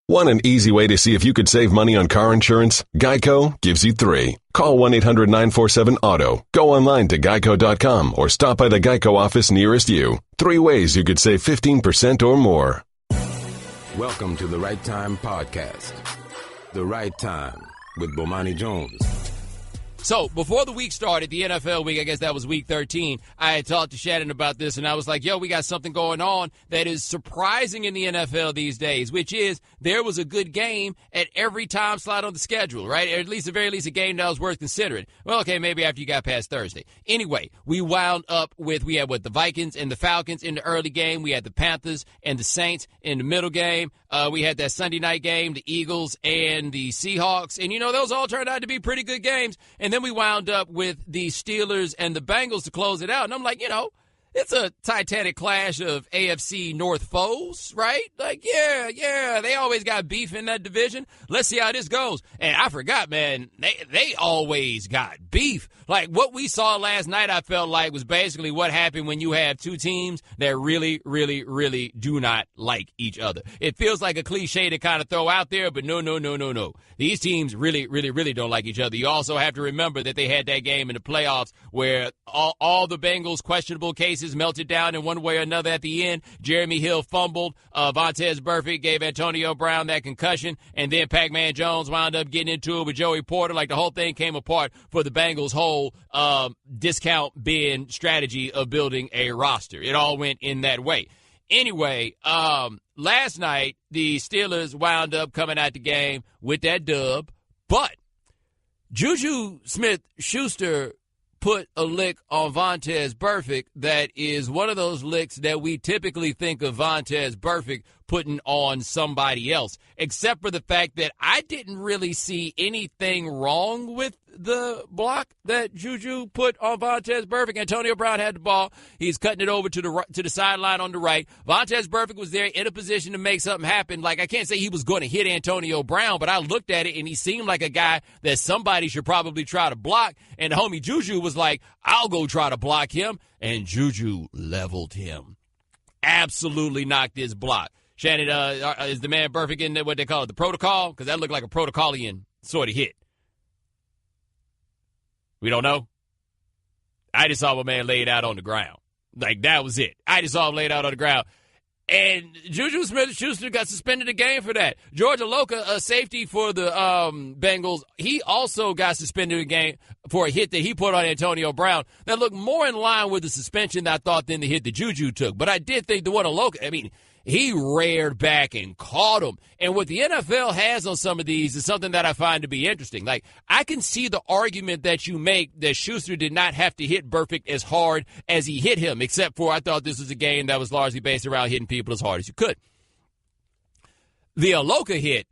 Want an easy way to see if you could save money on car insurance? Geico gives you 3. Call 1-800-947-AUTO. Go online to geico.com or stop by the Geico office nearest you. 3 ways you could save 15% or more. Welcome to the Right Time Podcast. The Right Time with Bomani Jones. So, before the week started, the NFL week, I guess that was week 13, I had talked to Shannon about this, and I was like, yo, we got something going on that is surprising in the NFL these days, which is there was a good game at every time slot on the schedule, right? Or at least, at the very least, a game that was worth considering. Well, okay, maybe after you got past Thursday. Anyway, we wound up with, we had the Vikings and the Falcons in the early game. We had the Panthers and the Saints in the middle game. We had that Sunday night game, the Eagles and the Seahawks. And, those all turned out to be pretty good games. And then we wound up with the Steelers and the Bengals to close it out. And I'm like, it's a titanic clash of AFC North foes, right? Like, yeah, they always got beef in that division. Let's see how this goes. And I forgot, man, they always got beef. Like, what we saw last night, I felt like, was basically what happened when you have two teams that really, really, really do not like each other. It feels like a cliche to kind of throw out there, but no. These teams really, really, really don't like each other. You also have to remember that they had that game in the playoffs where all the Bengals' questionable cases melted down in one way or another at the end. Jeremy Hill fumbled. Vontaz Burfict gave Antonio Brown that concussion. And then Pac-Man Jones wound up getting into it with Joey Porter. Like, the whole thing came apart for the Bengals' whole discount bin strategy of building a roster. It all went in that way. Anyway, last night, the Steelers wound up coming out the game with that dub. But JuJu Smith-Schuster put a lick on Vontaz Burfict that is one of those licks that we typically think of Vontaz Burfict putting on somebody else, except for the fact that I didn't really see anything wrong with the block that JuJu put on Vontaz Burfict. Antonio Brown had the ball. He's cutting it over to the sideline on the right. Vontaz Burfict was there in a position to make something happen. Like, I can't say he was going to hit Antonio Brown, but I looked at it, and he seemed like a guy that somebody should probably try to block. And the homie JuJu was like, I'll go try to block him. And JuJu leveled him. Absolutely knocked his block. Shannon, is the man Burfict in what they call it, the protocol? Because that looked like a protocolian sort of hit. We don't know. I just saw my man laid out on the ground. Like, that was it. I just saw him laid out on the ground. And JuJu Smith-Schuster got suspended a game for that. George Aloka, a safety for the Bengals, he also got suspended a game for a hit that he put on Antonio Brown that looked more in line with the suspension that I thought than the hit that JuJu took. But I did think the one Aloka, he reared back and caught him. And what the NFL has on some of these is something that I find to be interesting. Like, I can see the argument that you make that Schuster did not have to hit Burfict as hard as he hit him, except for I thought this was a game that was largely based around hitting people as hard as you could. The Aloka hit,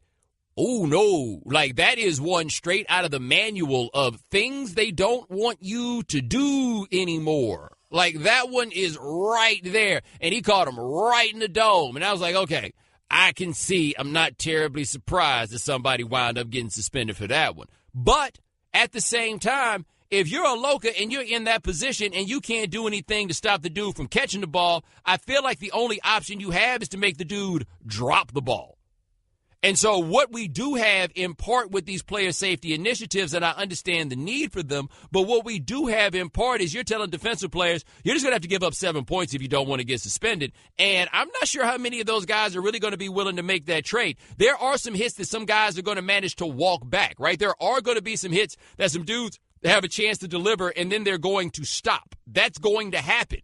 oh, no. Like, that is one straight out of the manual of things they don't want you to do anymore. Like, that one is right there, and he caught him right in the dome. And I was like, okay, I can see. I'm not terribly surprised that somebody wound up getting suspended for that one. But at the same time, if you're Aloka and you're in that position and you can't do anything to stop the dude from catching the ball, I feel like the only option you have is to make the dude drop the ball. And so what we do have in part with these player safety initiatives, and I understand the need for them, but what we do have in part is you're telling defensive players, you're just going to have to give up 7 points if you don't want to get suspended. And I'm not sure how many of those guys are really going to be willing to make that trade. There are some hits that some guys are going to manage to walk back, right? There are going to be some hits that some dudes have a chance to deliver, and then they're going to stop. That's going to happen.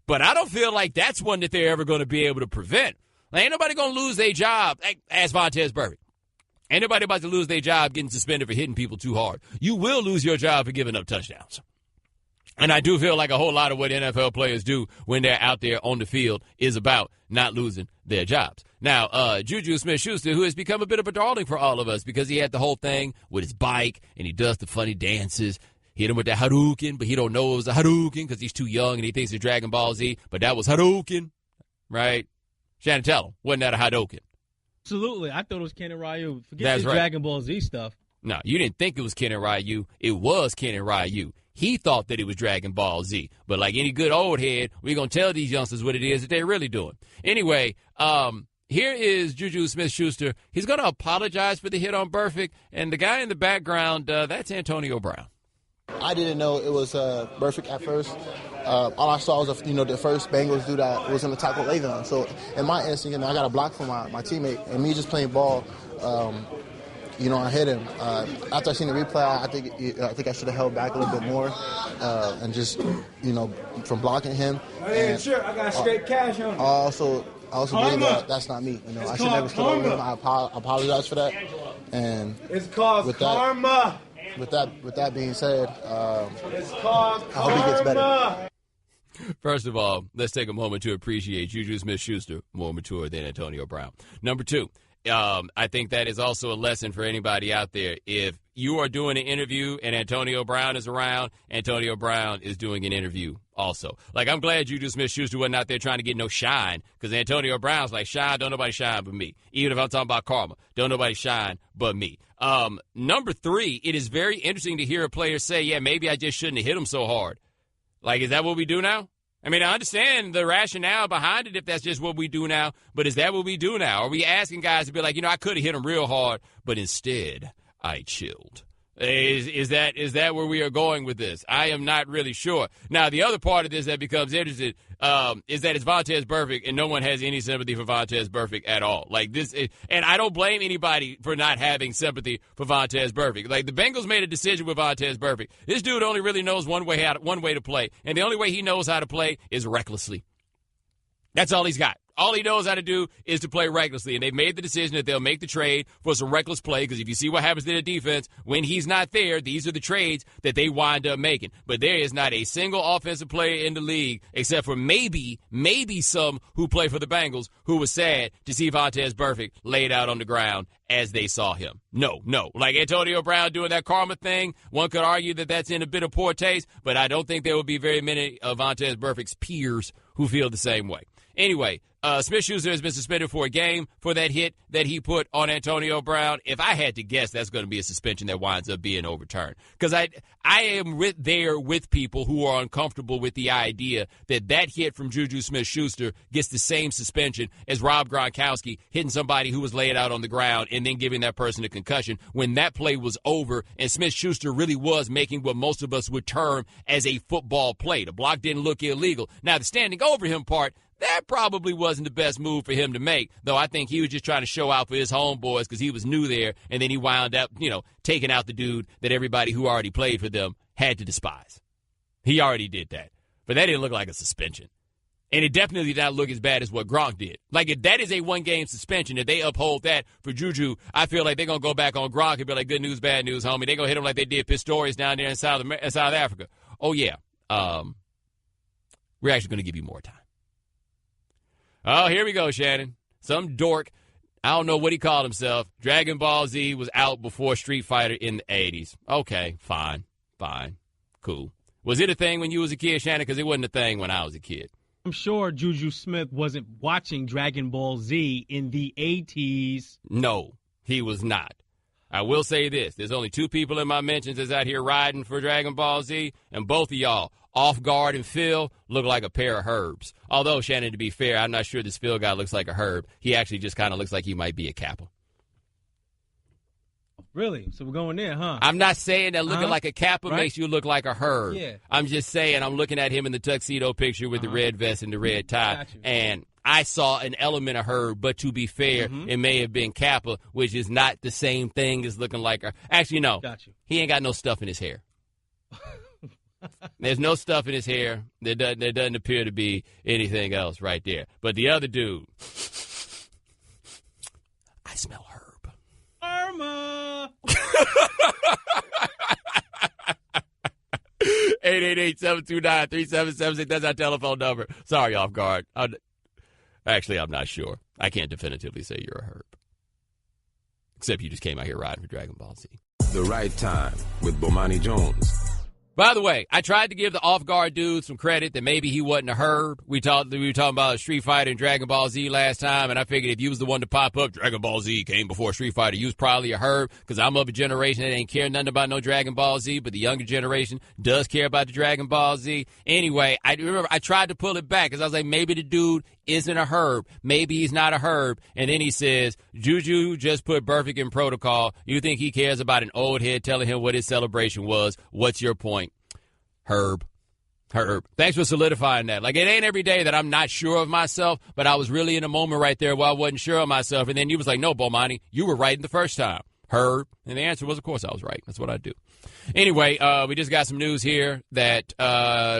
But I don't feel like that's one that they're ever going to be able to prevent. Now, ain't nobody going to lose their job, as Vontaz Burfict. Ain't nobody about to lose their job getting suspended for hitting people too hard. You will lose your job for giving up touchdowns. And I do feel like a whole lot of what NFL players do when they're out there on the field is about not losing their jobs. Now, JuJu Smith-Schuster, who has become a bit of a darling for all of us because he had the whole thing with his bike and he does the funny dances. Hit him with that Hadouken, but he don't know it was a Hadouken because he's too young and he thinks it's Dragon Ball Z. But that was Hadouken, right? Shannon, tell him, wasn't that a Hadouken? Absolutely. I thought it was Ken and Ryu. Forget That's this right. Dragon Ball Z stuff. No, you didn't think it was Ken and Ryu. It was Ken and Ryu. He thought that it was Dragon Ball Z. But like any good old head, we're going to tell these youngsters what it is that they're really doing. Anyway, Here is JuJu Smith-Schuster. He's going to apologize for the hit on Burfict. And the guy in the background, that's Antonio Brown. I didn't know it was Burfict at first. All I saw was the first Bengals dude that was in the tackle Le'Veon. So in my instinct, I got a block from my teammate, and me just playing ball. I hit him. After I seen the replay, I think I should have held back a little bit more and just from blocking him. And sure, I got straight cash on him. I also believe that's not me. I should never stood over him. I apologize for that. And it's called karma. With that being said, it's called I hope he gets better. First of all, let's take a moment to appreciate JuJu Smith-Schuster, more mature than Antonio Brown. Number two, I think that is also a lesson for anybody out there. If you are doing an interview and Antonio Brown is around, Antonio Brown is doing an interview also. Like, I'm glad JuJu Smith-Schuster wasn't out there trying to get no shine, because Antonio Brown's like, shine, don't nobody shine but me. Even if I'm talking about karma, don't nobody shine but me. Number three, it is very interesting to hear a player say, yeah, maybe I just shouldn't have hit him so hard. Like, is that what we do now? I mean, I understand the rationale behind it if that's just what we do now, but is that what we do now? Are we asking guys to be like, I could have hit him real hard, but instead I chilled? Is that where we are going with this? I am not really sure. Now, the other part of this that becomes interesting is that it's Vontaz Burfict, and no one has any sympathy for Vontaz Burfict at all. Like this, and I don't blame anybody for not having sympathy for Vontaz Burfict. Like, the Bengals made a decision with Vontaz Burfict. This dude only really knows one way to play, and the only way he knows how to play is recklessly. That's all he's got. All he knows how to do is to play recklessly, and they've made the decision that they'll make the trade for some reckless play, because if you see what happens to the defense when he's not there, these are the trades that they wind up making. But there is not a single offensive player in the league, except for maybe some who play for the Bengals, who was sad to see Vontaz Burfict laid out on the ground as they saw him. No. Like Antonio Brown doing that karma thing, one could argue that that's in a bit of poor taste, but I don't think there will be very many of Vontaz Burfict's peers who feel the same way. Anyway, Smith-Schuster has been suspended for a game for that hit that he put on Antonio Brown. If I had to guess, that's going to be a suspension that winds up being overturned. Because I am there with people who are uncomfortable with the idea that hit from JuJu Smith-Schuster gets the same suspension as Rob Gronkowski hitting somebody who was laid out on the ground and then giving that person a concussion when that play was over and Smith-Schuster really was making what most of us would term as a football play. The block didn't look illegal. Now, the standing over him part, that probably wasn't the best move for him to make, though I think he was just trying to show out for his homeboys because he was new there, and then he wound up, taking out the dude that everybody who already played for them had to despise. He already did that. But that didn't look like a suspension. And it definitely did not look as bad as what Gronk did. Like, if that is a one-game suspension, if they uphold that for JuJu, I feel like they're going to go back on Gronk and be like, good news, bad news, homie. They're going to hit him like they did Pistorius down there in South Africa. Oh, yeah. We're actually going to give you more time. Oh, here we go, Shannon. Some dork, I don't know what he called himself. Dragon Ball Z was out before Street Fighter in the 80s. Okay, fine, cool. Was it a thing when you was a kid, Shannon? Because it wasn't a thing when I was a kid. I'm sure JuJu Smith wasn't watching Dragon Ball Z in the 80s. No, he was not. I will say this. There's only two people in my mentions that's out here riding for Dragon Ball Z, and both of y'all, Off Guard and Phil, look like a pair of herbs. Although, Shannon, to be fair, I'm not sure this Phil guy looks like a herb. He actually just kind of looks like he might be a Kappa. Really? So we're going there, huh? I'm not saying that looking like a Kappa makes you look like a herb. Yeah. I'm just saying I'm looking at him in the tuxedo picture with the red vest and the red tie, and I saw an element of herb, but to be fair, it may have been Kappa, which is not the same thing as looking like a... Actually, no. He ain't got no stuff in his hair. There's no stuff in his hair. There doesn't appear to be anything else right there. But the other dude, I smell herb. Irma! 888-729-3776. That's our telephone number. Sorry, Off Guard. Actually, I'm not sure. I can't definitively say you're a herb. Except you just came out here riding for Dragon Ball Z. The Right Time with Bomani Jones. By the way, I tried to give the Off Guard dude some credit that maybe he wasn't a herb. We were talking about Street Fighter and Dragon Ball Z last time, and I figured if you was the one to pop up, Dragon Ball Z came before Street Fighter, you was probably a herb, because I'm of a generation that ain't care nothing about no Dragon Ball Z, but the younger generation does care about the Dragon Ball Z. Anyway, I remember I tried to pull it back, because I was like, maybe the dude isn't a Herb. Maybe he's not a Herb. And then he says, JuJu just put Burfict in protocol. You think he cares about an old head telling him what his celebration was? What's your point? Herb. Thanks for solidifying that. Like, it ain't every day that I'm not sure of myself, but I was really in a moment right there where I wasn't sure of myself. And then you was like, no, Bomani, you were right the first time. Herb. And the answer was, of course, I was right. That's what I do. Anyway, we just got some news here that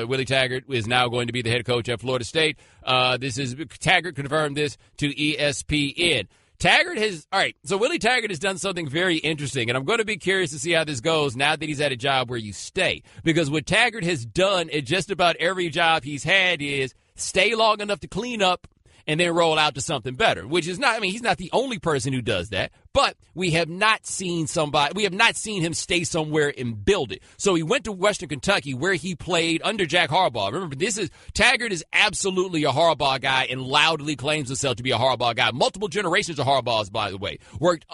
Willie Taggart is now going to be the head coach at Florida State. Taggart confirmed this to ESPN. Willie Taggart has done something very interesting, and I'm going to be curious to see how this goes now that he's at a job where you stay. Because what Taggart has done at just about every job he's had is stay long enough to clean up and then roll out to something better, which is not, he's not the only person who does that, but we have not seen him stay somewhere and build it. So he went to Western Kentucky where he played under Jack Harbaugh. Remember, Taggart is absolutely a Harbaugh guy and loudly claims himself to be a Harbaugh guy. Multiple generations of Harbaughs, by the way.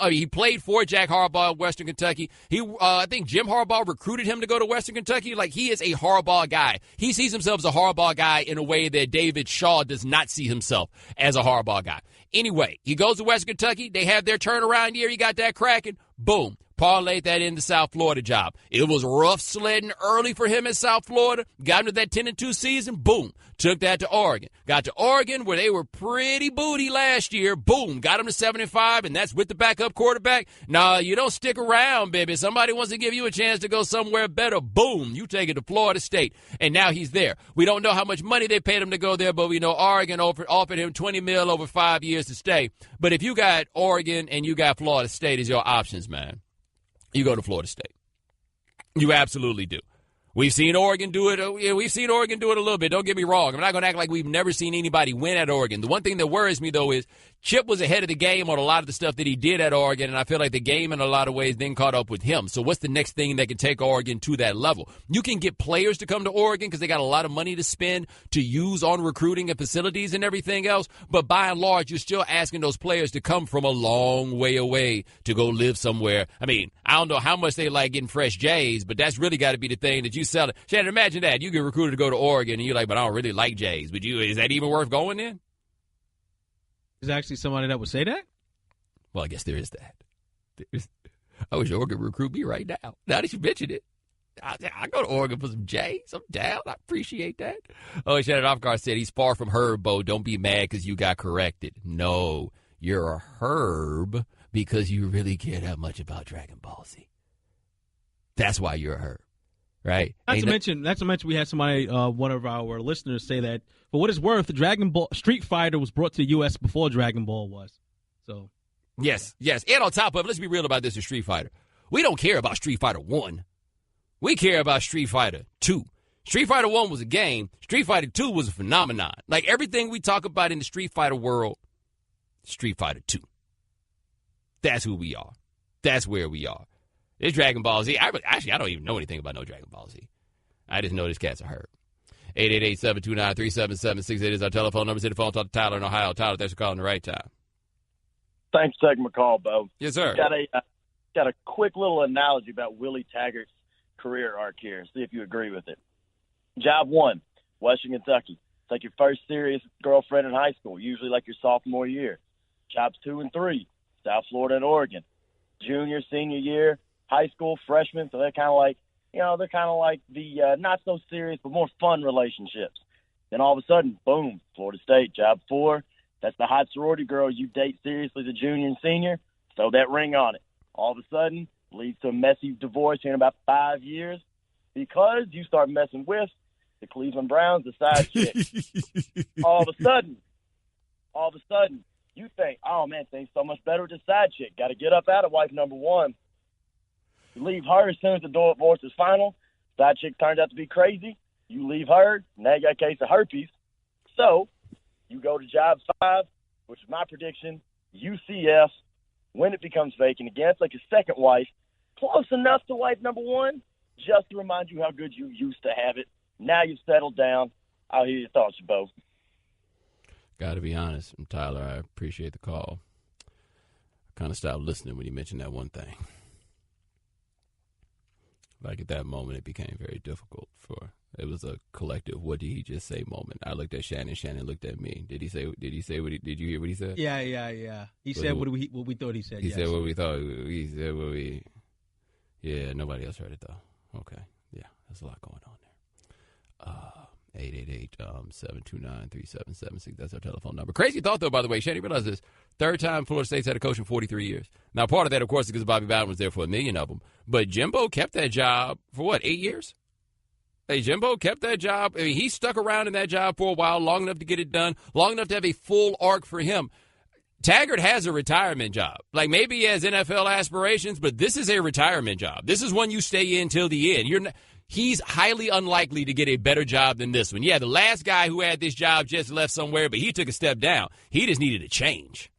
He played for Jack Harbaugh at Western Kentucky. I think Jim Harbaugh recruited him to go to Western Kentucky. Like, he is a Harbaugh guy. He sees himself as a Harbaugh guy in a way that David Shaw does not see himself as a Harbaugh guy. Anyway, he goes to Western Kentucky. They have their turnaround year. He got that cracking. Boom. Parlayed that in the South Florida job. It was rough sledding early for him at South Florida. Got into that 10-2 season. Boom. Took that to Oregon. Got to Oregon where they were pretty booty last year. Boom. Got him to 7-5, and that's with the backup quarterback. Nah, you don't stick around, baby. Somebody wants to give you a chance to go somewhere better. Boom. You take it to Florida State, and now he's there. We don't know how much money they paid him to go there, but we know Oregon offered him $20 million over 5 years to stay. But if you got Oregon and you got Florida State as your options, man, you go to Florida State. You absolutely do. We've seen Oregon do it. We've seen Oregon do it a little bit. Don't get me wrong. I'm not going to act like we've never seen anybody win at Oregon. The one thing that worries me, though, is Chip was ahead of the game on a lot of the stuff that he did at Oregon, and I feel like the game in a lot of ways then caught up with him. So what's the next thing that can take Oregon to that level? You can get players to come to Oregon because they got a lot of money to spend to use on recruiting and facilities and everything else, but by and large, you're still asking those players to come from a long way away to go live somewhere. I don't know how much they like getting fresh J's, but that's really got to be the thing that you sell. Shannon, imagine that. You get recruited to go to Oregon, and you're like, but I don't really like J's. But is that even worth going in? There's actually somebody that would say that? Well, I guess there is that. I wish Oregon would recruit me right now. Now that you mention it, I go to Oregon for some J's. I'm down. I appreciate that. Oh, Shannon Offgar said he's far from Herb, Bo. Don't be mad because you got corrected. No, you're a Herb because you really care that much about Dragon Ball Z. That's why you're a Herb. Right. Not to mention, we had somebody, one of our listeners, say that for what it's worth, Street Fighter was brought to the U.S. before Dragon Ball was. So, yes. And on top of it, let's be real about this with Street Fighter. We don't care about Street Fighter 1. We care about Street Fighter 2. Street Fighter 1 was a game. Street Fighter 2 was a phenomenon. Like everything we talk about in the Street Fighter world, Street Fighter 2. That's who we are. That's where we are. It's Dragon Ball Z. I don't even know anything about no Dragon Ball Z. I just know this cat's a Herb. 888-729-3776 is our telephone number. Hit the phone, talk to Tyler in Ohio. Tyler, thanks for calling the right time. Thanks for taking my call, Bo. Yes, sir. Got a quick little analogy about Willie Taggart's career arc here. See if you agree with it. Job 1, Western Kentucky. It's like your first serious girlfriend in high school, usually like your sophomore year. Jobs 2 and 3, South Florida and Oregon. Junior, senior year, high school, freshman, so they're kind of like, the not so serious but more fun relationships. Then all of a sudden, boom, Florida State, job 4. That's the hot sorority girl you date seriously as a junior and senior. Throw that ring on it. All of a sudden, leads to a messy divorce here in about 5 years because you start messing with the Cleveland Browns, the side chick. all of a sudden, you think, oh, man, things so much better with the side chick. Got to get up out of wife number 1. You leave her as soon as the divorce is final. Side chick turns out to be crazy. You leave her. Now you got a case of herpes. So you go to job 5, which is my prediction, UCF. When it becomes vacant again, it's like your second wife. Close enough to wife number 1, just to remind you how good you used to have it. Now you've settled down. I'll hear your thoughts, Bo. Got to be honest, Tyler, I appreciate the call. I kind of stopped listening when you mentioned that one thing. Like at that moment, it became very difficult for. It was a collective. What did he just say? Moment. I looked at Shannon. Shannon looked at me. Did he say? Did he say what? Did you hear what he said? Yeah. He said what we thought he said. He said what we thought. He said what we. Yeah, nobody else heard it though. Okay. Yeah, there's a lot going on there. 888-729-3776. That's our telephone number. Crazy thought though. By the way, Shannon, you realize this? Third time Florida State's had a coach in 43 years. Now, part of that, of course, is because Bobby Bowden was there for 1 million of them. But Jimbo kept that job for what? 8 years. Hey, Jimbo kept that job. I mean, he stuck around in that job for a while, long enough to get it done, long enough to have a full arc for him. Taggart has a retirement job. Like, maybe he has NFL aspirations, but this is a retirement job. This is one you stay in till the end. He's highly unlikely to get a better job than this one. Yeah, the last guy who had this job just left somewhere, but he took a step down. He just needed a change.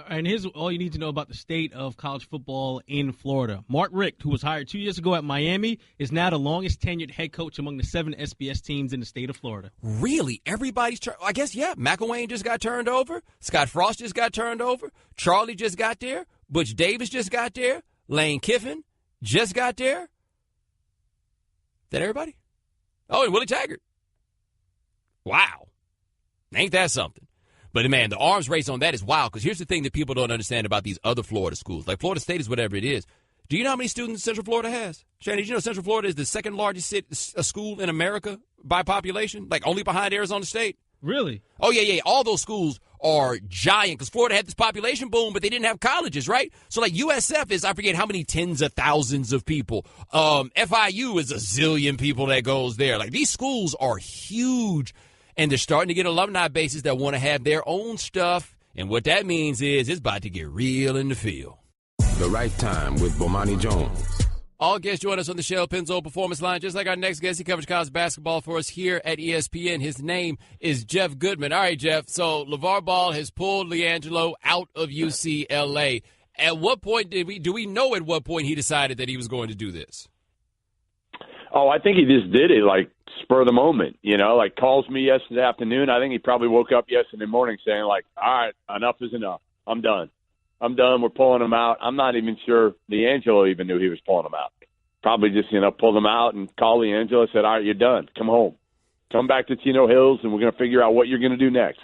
And here's all you need to know about the state of college football in Florida. Mark Richt, who was hired 2 years ago at Miami, is now the longest tenured head coach among the 7 SBS teams in the state of Florida. Really? Everybody's I guess, yeah. McElwain just got turned over. Scott Frost just got turned over. Charlie just got there. Butch Davis just got there. Lane Kiffin just got there. Is that everybody? Oh, and Willie Taggart. Wow. Ain't that something? But, man, the arms race on that is wild because here's the thing that people don't understand about these other Florida schools. Like Florida State is whatever it is. Do you know how many students Central Florida has? Shannon, did you know Central Florida is the second largest school in America by population? Like only behind Arizona State? Really? Oh, yeah. All those schools are giant because Florida had this population boom, but they didn't have colleges, right? So, like, USF is, I forget how many tens of thousands of people. FIU is a zillion people that goes there. Like, these schools are huge. And they're starting to get alumni bases that want to have their own stuff. And what that means is it's about to get real in the field. The Right Time with Bomani Jones. All guests join us on the Shell Pennzoil Performance Line. Just like our next guest, he covers college basketball for us here at ESPN. His name is Jeff Goodman. All right, Jeff. So LeVar Ball has pulled LiAngelo out of UCLA. At what point do we know at what point he decided that he was going to do this? Oh, I think he just did it like spur of the moment, like calls me yesterday afternoon. I think he probably woke up yesterday morning saying like, all right, enough is enough. I'm done. We're pulling him out. I'm not even sure LiAngelo even knew he was pulling him out. Probably just, pulled him out and called LiAngelo and said, all right, you're done. Come home. Come back to Chino Hills and we're going to figure out what you're going to do next.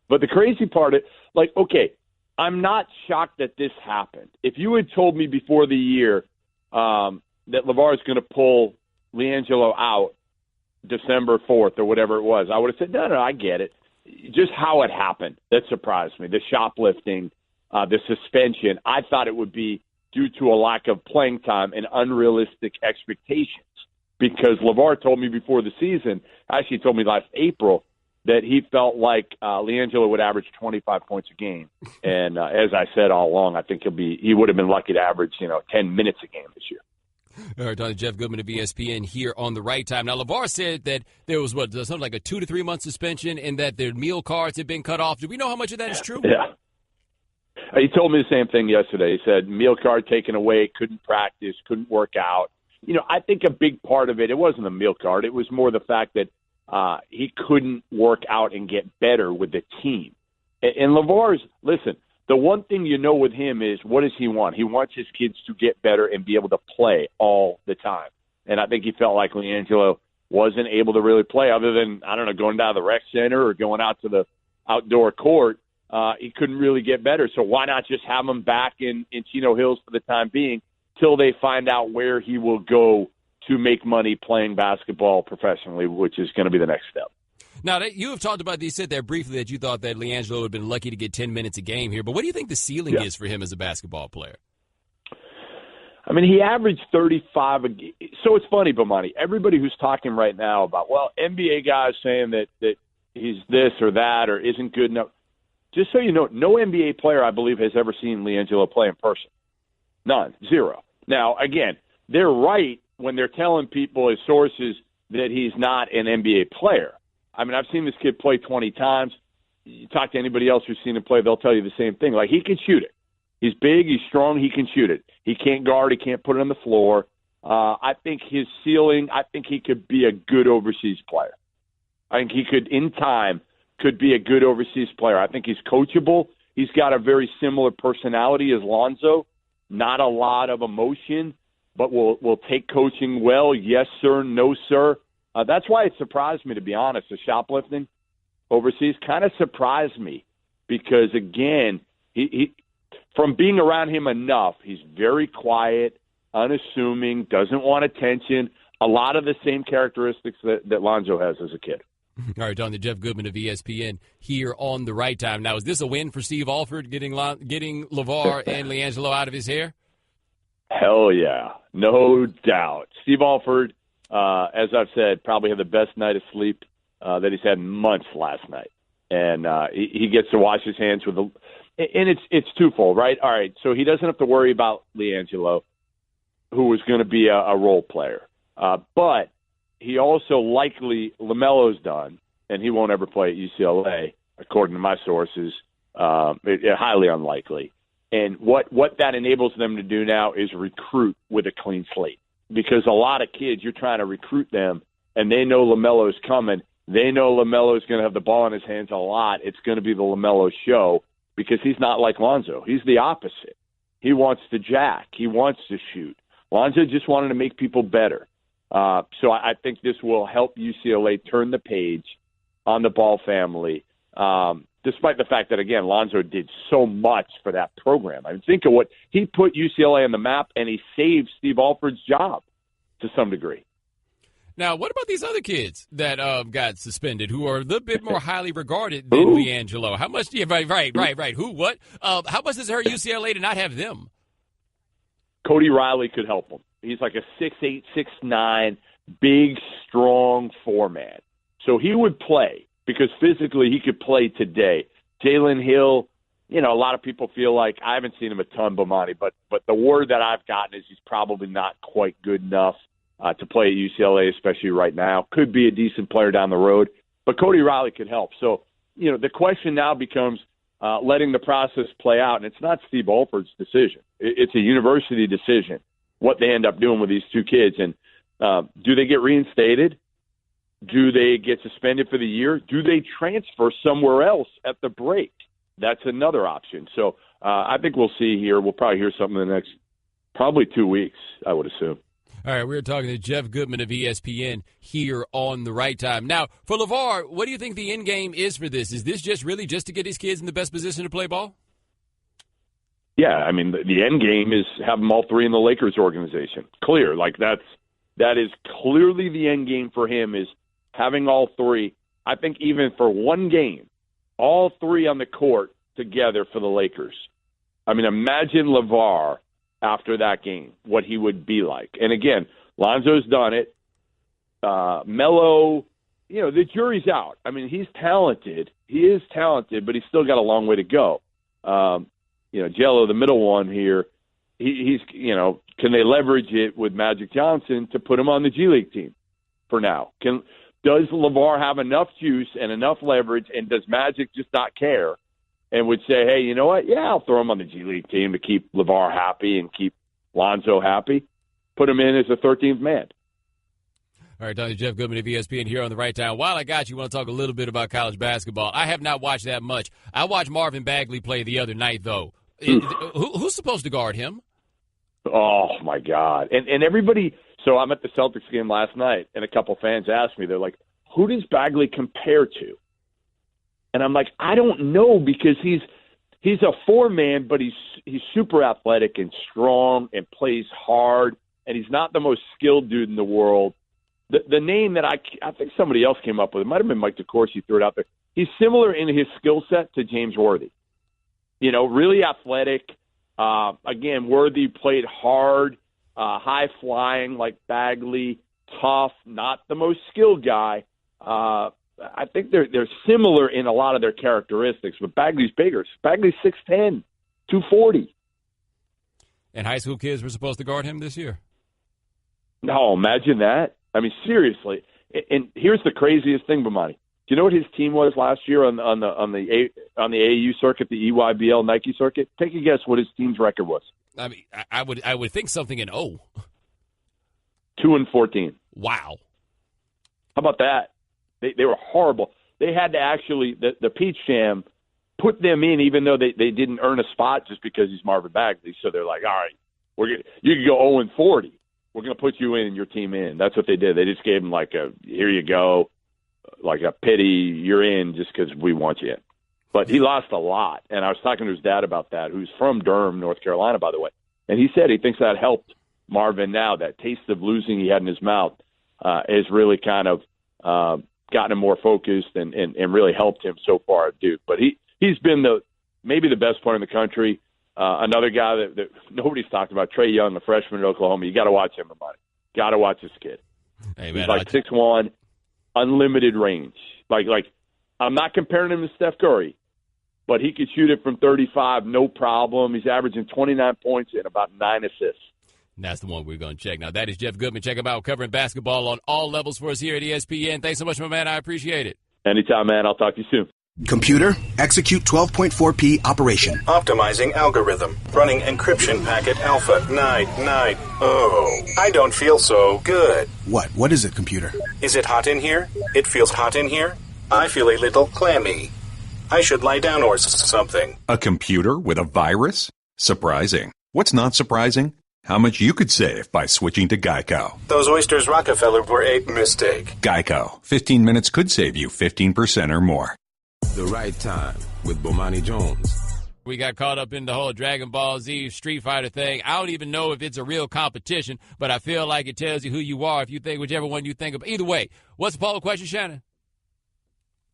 But the crazy part is, like, okay, I'm not shocked that this happened. If you had told me before the year that LeVar is going to pull LiAngelo out December 4th or whatever it was, I would have said, no, I get it. Just how it happened, that surprised me. The shoplifting, the suspension, I thought it would be due to a lack of playing time and unrealistic expectations because LeVar told me before the season, actually told me last April, that he felt like LiAngelo would average 25 points a game. And as I said all along, I think he would have been lucky to average 10 minutes a game this year. All right, Dr. Jeff Goodman of ESPN here on the Right Time. Now, LeVar said that there was, something like a 2 to 3 month suspension and that their meal cards had been cut off. Do we know how much of that is true? Yeah. He told me the same thing yesterday. He said meal card taken away, couldn't practice, couldn't work out. I think a big part of it wasn't the meal card. It was more the fact that he couldn't work out and get better with the team. And LeVar's, listen, the one thing with him is what does he want? He wants his kids to get better and be able to play all the time. And I think he felt like LiAngelo wasn't able to really play other than, going down to the rec center or going out to the outdoor court. He couldn't really get better. So why not just have him back in Chino Hills for the time being till they find out where he will go to make money playing basketball professionally, which is going to be the next step. Now, you have talked about, you said there briefly that you thought that LiAngelo would have been lucky to get 10 minutes a game here, but what do you think the ceiling is for him as a basketball player? I mean, he averaged 35 a game. So it's funny, Bomani. Everybody who's talking right now about, NBA guys saying that he's this or that or isn't good enough. Just so you know, no NBA player, I believe, has ever seen LiAngelo play in person. None. Zero. Now, again, they're right when they're telling people, his sources, that he's not an NBA player. I mean, I've seen this kid play 20 times. You talk to anybody else who's seen him play, they'll tell you the same thing. Like, he can shoot it. He's big, he's strong, he can shoot it. He can't guard, he can't put it on the floor. I think his ceiling, I think he could be a good overseas player. I think he could, in time, could be a good overseas player. I think he's coachable. He's got a very similar personality as Lonzo. Not a lot of emotion. but will take coaching well. Yes, sir. No, sir. That's why it surprised me, to be honest. The shoplifting overseas kind of surprised me because, again, he from being around him enough, he's very quiet, unassuming, doesn't want attention. A lot of the same characteristics that Lonzo has as a kid. All right, John, the Jeff Goodman of ESPN here on the Right Time. Now, is this a win for Steve Alford, getting LeVar and LiAngleo out of his hair? Hell yeah, no doubt. Steve Alford, as I've said, probably had the best night of sleep that he's had in months last night. And he gets to wash his hands with and it's twofold, right? All right, so he doesn't have to worry about LiAngleo, who is going to be a role player. But he also likely, LaMelo's done, and he won't ever play at UCLA, according to my sources, highly unlikely. And what that enables them to do now is recruit with a clean slate. Because a lot of kids, you're trying to recruit them, and they know LaMelo's coming. They know LaMelo's going to have the ball in his hands a lot. It's going to be the LaMelo show because he's not like Lonzo. He's the opposite. He wants to jack. He wants to shoot. Lonzo just wanted to make people better. So I think this will help UCLA turn the page on the Ball family, despite the fact that, again, Lonzo did so much for that program. I mean, think of what he put UCLA on the map, and he saved Steve Alford's job to some degree. Now, what about these other kids that got suspended who are a little bit more highly regarded than LiAngleo? How much do you – right. Who, what? How much does it hurt UCLA to not have them? Cody Riley could help him. He's like a 6'8", 6'9", big, strong four-man. So he would play because physically he could play today. Jalen Hill, a lot of people feel like – I haven't seen him a ton, Bomani, but the word that I've gotten is he's probably not quite good enough to play at UCLA, especially right now. Could be a decent player down the road, but Cody Riley could help. So, the question now becomes letting the process play out, and it's not Steve Alford's decision. It's a university decision, what they end up doing with these two kids. And do they get reinstated? Do they get suspended for the year? Do they transfer somewhere else at the break? That's another option. So I think we'll see here. We'll probably hear something in the next probably 2 weeks, I would assume. All right, we're talking to Jeff Goodman of ESPN here on the Right Time. Now, for LeVar, what do you think the end game is for this? Is this just to get these kids in the best position to play ball? Yeah, I mean, the end game is have them all three in the Lakers organization. Clear, that is clearly the end game for him is having all three. I think even for one game, all three on the court together for the Lakers. I mean, imagine LeVar after that game, what he would be like. And again, Lonzo's done it. Melo, the jury's out. I mean, he's talented. He is talented, but he's still got a long way to go. Jello, the middle one here, he's can they leverage it with Magic Johnson to put him on the G League team for now? Does LeVar have enough juice and enough leverage, and does Magic just not care and would say, hey, you know what? Yeah, I'll throw him on the G League team to keep LeVar happy and keep Lonzo happy. Put him in as a 13th man. All right, Dr. Jeff Goodman of ESPN here on the Right Time. While I got you, I want to talk a little bit about college basketball. I have not watched that much. I watched Marvin Bagley play the other night, though. Who's supposed to guard him? Oh, my God. And everybody – so I'm at the Celtics game last night, and a couple fans asked me, they're like, who does Bagley compare to? And I'm like, I don't know, because he's a four-man, but he's super athletic and strong and plays hard, and he's not the most skilled dude in the world. The name that I think somebody else came up with, it might have been Mike DeCourcy, threw it out there. He's similar in his skill set to James Worthy. Really athletic. Again, Worthy played hard, high-flying like Bagley, tough, not the most skilled guy. I think they're similar in a lot of their characteristics, but Bagley's bigger. Bagley's 6'10", 240. And high school kids were supposed to guard him this year. No, imagine that. I mean, seriously. And here's the craziest thing, Bomani. Do you know what his team was last year on the AAU circuit, the EYBL Nike circuit? Take a guess what his team's record was. I mean, I would think something in 2-14. Wow. How about that? They were horrible. They had to actually the Peach Jam put them in, even though they didn't earn a spot just because he's Marvin Bagley. So they're like, all right, you can go 0-40. we're going to put you in your team in. That's what they did. They just gave him like here you go, like a pity, you're in just because we want you in. But he lost a lot, and I was talking to his dad about that, who's from Durham, North Carolina, by the way, and he said he thinks that helped Marvin now. That taste of losing he had in his mouth has really kind of gotten him more focused and really helped him so far at Duke. But he's been maybe the best player in the country. Another guy that nobody's talked about, Trae Young, a freshman at Oklahoma. You got to watch him, everybody. Got to watch this kid. Hey, he's man, like 6'1", unlimited range. Like I'm not comparing him to Steph Curry, but he could shoot it from 35, no problem. He's averaging 29 points and about 9 assists. And that's the one we're going to check. Now, that is Jeff Goodman. Check him out covering basketball on all levels for us here at ESPN. Thanks so much, my man. I appreciate it. Anytime, man. I'll talk to you soon. Computer, execute 12.4p operation. Optimizing algorithm. Running encryption packet alpha 990. Oh, I don't feel so good. What is it, computer? Is it hot in here? It feels hot in here. I feel a little clammy. I should lie down or something. A computer with a virus? Surprising. What's not surprising? How much you could save by switching to Geico. Those oysters Rockefeller were a mistake. Geico. 15 minutes could save you 15% or more. The Right Time with Bomani Jones. We got caught up in the whole Dragon Ball Z Street Fighter thing. I don't even know if it's a real competition, but I feel like it tells you who you are if you think whichever one you think of. Either way, what's the poll question, Shannon?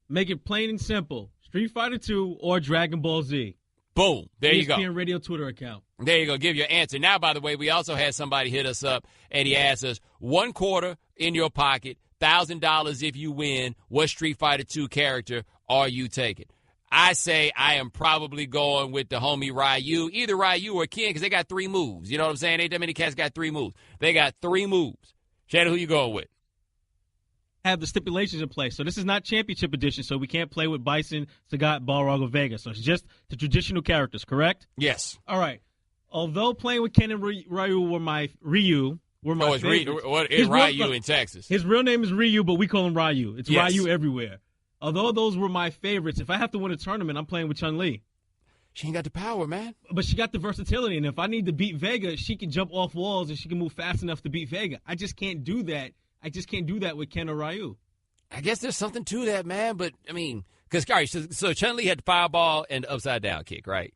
Make it plain and simple. Street Fighter 2 or Dragon Ball Z. Boom. There you go. ESPN Radio Twitter account. There you go. Give your answer. Now, by the way, we also had somebody hit us up, and he asked us, $1 in your pocket, $1,000 if you win. What Street Fighter 2 character are you taking? I say I am probably going with the homie Ryu, either Ryu or Ken, because they got 3 moves. You know what I'm saying? Ain't that many cats got 3 moves. They got 3 moves. Shannon, who you going with? Have the stipulations in place. So this is not championship edition, so we can't play with Bison, Sagat, Balrog, or Vega. So it's just the traditional characters, correct? Yes. All right. Although playing with Ken and Ryu were my favorites. It's Ryu in Texas. His real name is Ryu, but we call him Ryu. It's yes. Ryu everywhere. Although those were my favorites, if I have to win a tournament, I'm playing with Chun-Li. She ain't got the power, man. But she got the versatility, and if I need to beat Vega, she can jump off walls and she can move fast enough to beat Vega. I just can't do that. I just can't do that with Ken or Ryu. I guess there's something to that, man. But, I mean, because, so Chun-Li had the fireball and the upside-down kick, right?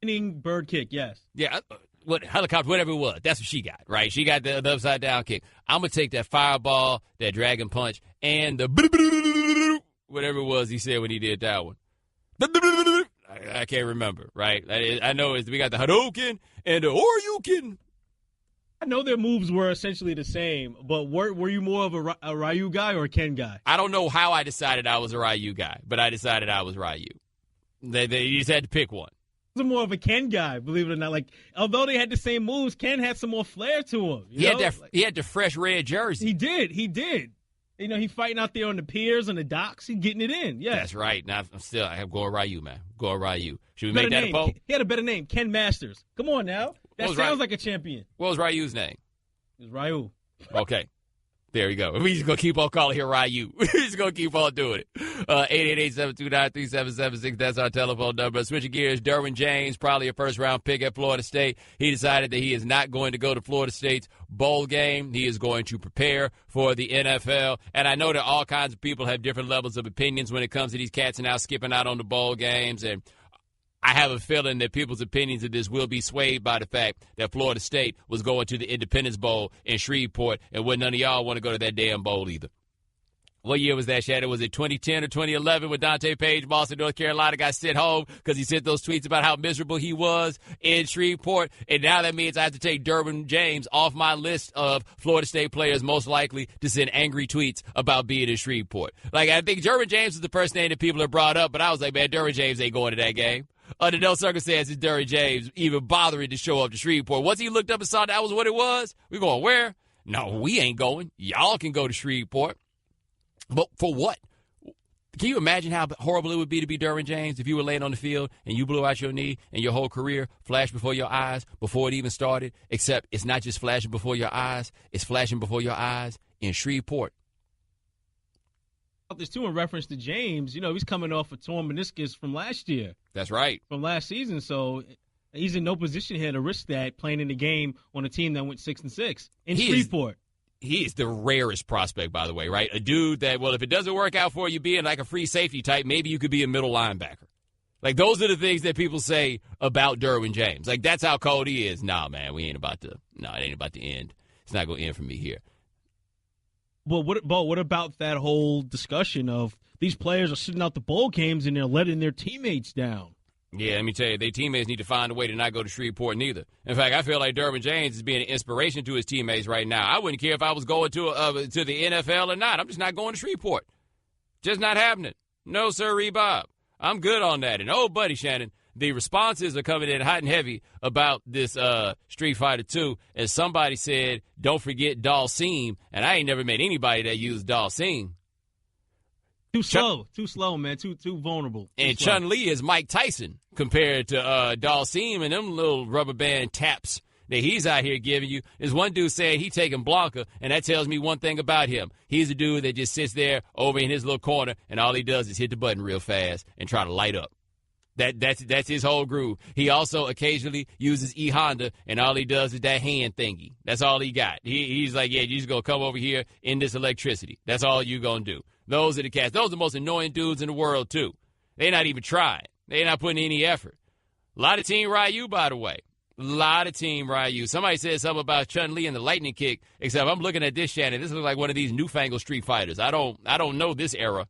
Bird kick, yes. Yeah, helicopter, whatever it was. That's what she got, right? She got the upside-down kick. I'm going to take that fireball, that dragon punch, and the whatever it was he said when he did that one. I can't remember, right? I know we got the Hadouken and the Oryuken. I know their moves were essentially the same, but were you more of a Ryu guy or a Ken guy? I don't know how I decided I was a Ryu guy, but I decided I was Ryu. They just had to pick one. I was more of a Ken guy, believe it or not. Like, although they had the same moves, Ken had some more flair to him. He had the fresh red jersey. He did. You know, he fighting out there on the piers and the docks. He getting it in. Yeah, that's right. Now I'm going Ryu, man. Going Ryu. Should we make that a poll? He had a better name, Ken Masters. Come on now. That sounds like a champion. What was Ryu's name? It was Ryu. Okay. There you go. We just going to keep on calling here Ryu. We're just going to keep on doing it. 888-729-3776. That's our telephone number. Switching gears, Derwin James, probably a first-round pick at Florida State. He decided that he is not going to go to Florida State's bowl game. He is going to prepare for the NFL. And I know that all kinds of people have different levels of opinions when it comes to these cats and now skipping out on the bowl games. And I have a feeling that people's opinions of this will be swayed by the fact that Florida State was going to the Independence Bowl in Shreveport, and wouldn't none of y'all want to go to that damn bowl either. What year was that, Shannon? Was it 2010 or 2011 when Dante Page, Boston, North Carolina, got sent home because he sent those tweets about how miserable he was in Shreveport? And now that means I have to take Derwin James off my list of Florida State players most likely to send angry tweets about being in Shreveport. Like, I think Derwin James is the first name that people have brought up, but I was like, man, Derwin James ain't going to that game. Under no circumstances, Derwin James even bothering to show up to Shreveport. Once he looked up and saw that was what it was, we going, where? No, we ain't going. Y'all can go to Shreveport. But for what? Can you imagine how horrible it would be to be Derwin James if you were laying on the field and you blew out your knee and your whole career flashed before your eyes before it even started? Except it's not just flashing before your eyes. It's flashing before your eyes in Shreveport. This too in reference to James, you know, he's coming off a torn meniscus from last year. That's right. From last season, so He's in no position here to risk that playing in the game on a team that went 6-6 in Shreveport. He is the rarest prospect, by the way, right? A dude that, well, if it doesn't work out for you being like a free safety type, maybe you could be a middle linebacker. Like, those are the things that people say about Derwin James. Like, that's how cold he is. Nah, man, it ain't about to end. It's not going to end for me here. Well, what about that whole discussion of these players are sitting out the bowl games and they're letting their teammates down? Yeah, let me tell you, their teammates need to find a way to not go to Shreveport neither. In fact, I feel like Derwin James is being an inspiration to his teammates right now. I wouldn't care if I was going to the NFL or not. I'm just not going to Shreveport. Just not happening. No, sirree, Bob. I'm good on that. And, oh, buddy, Shannon, the responses are coming in hot and heavy about this Street Fighter 2. And somebody said, don't forget Dalsim. And I ain't never met anybody that used Dalsim. Too slow, man. Too vulnerable. And Chun-Li is Mike Tyson compared to Dalsim and them little rubber band taps that he's out here giving you. There's one dude saying he taking Blanca, and that tells me one thing about him. He's a dude that just sits there over in his little corner, and all he does is hit the button real fast and try to light up. That's his whole groove. He also occasionally uses E-Honda, and all he does is that hand thingy. That's all he got. He's like, yeah, you're just going to come over here in this electricity. That's all you're going to do. Those are the cats. Those are the most annoying dudes in the world, too. They're not even trying. They're not putting any effort. A lot of Team Ryu, by the way. A lot of Team Ryu. Somebody said something about Chun-Li and the lightning kick, except I'm looking at this, Shannon. This looks like one of these newfangled Street Fighters. I don't know this era.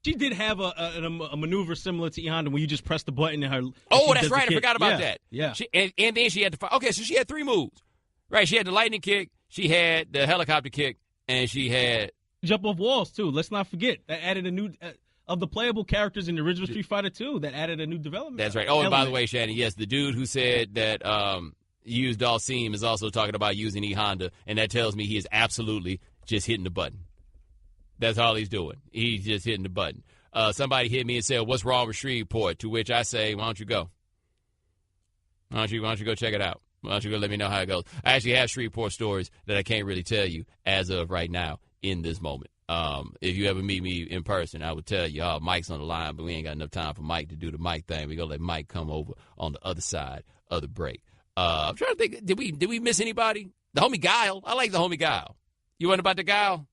She did have a maneuver similar to E-Honda when you just press the button and her. Oh, that's right. I forgot about that. Yeah. And then she had the. Okay, so she had 3 moves. Right. She had the lightning kick, she had the helicopter kick, and she had. Jump off walls, too. Let's not forget. That added a new. Of the playable characters in the original Street Fighter 2, that added a new development. That's right. Oh, and by the way, Shannon, yes, the dude who said that used Dalsim is also talking about using E-Honda, and that tells me he is absolutely just hitting the button. That's all he's doing. He's just hitting the button. Somebody hit me and said, what's wrong with Shreveport? To which I say, why don't you go? Why don't you go check it out? Why don't you go let me know how it goes? I actually have Shreveport stories that I can't really tell you as of right now in this moment. If you ever meet me in person, I would tell you, Mike's on the line, but we ain't got enough time for Mike to do the Mike thing. We're going to let Mike come over on the other side of the break. I'm trying to think, did we miss anybody? The homie Guile. I like the homie Guile. You wasn't about the Guile?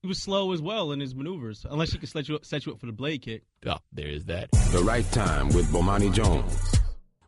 He was slow as well in his maneuvers, unless he could set you up for the blade kick. Oh, there is that. The Right Time with Bomani Jones.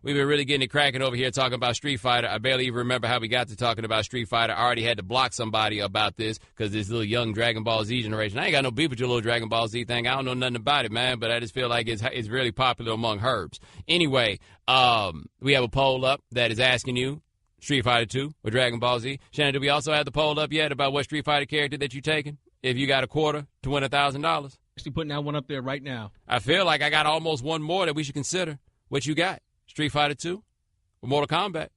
We've been really getting it cracking over here talking about Street Fighter. I barely even remember how we got to talking about Street Fighter. I already had to block somebody about this because this little young Dragon Ball Z generation. I ain't got no beef with your little Dragon Ball Z thing. I don't know nothing about it, man, but I just feel like it's really popular among herbs. Anyway, we have a poll up that is asking you, Street Fighter 2 or Dragon Ball Z. Shannon, do we also have the poll up yet about what Street Fighter character that you taking if you got a quarter to win $1,000? Actually putting that one up there right now. I feel like I got almost one more that we should consider. What you got? Street Fighter 2 or Mortal Kombat?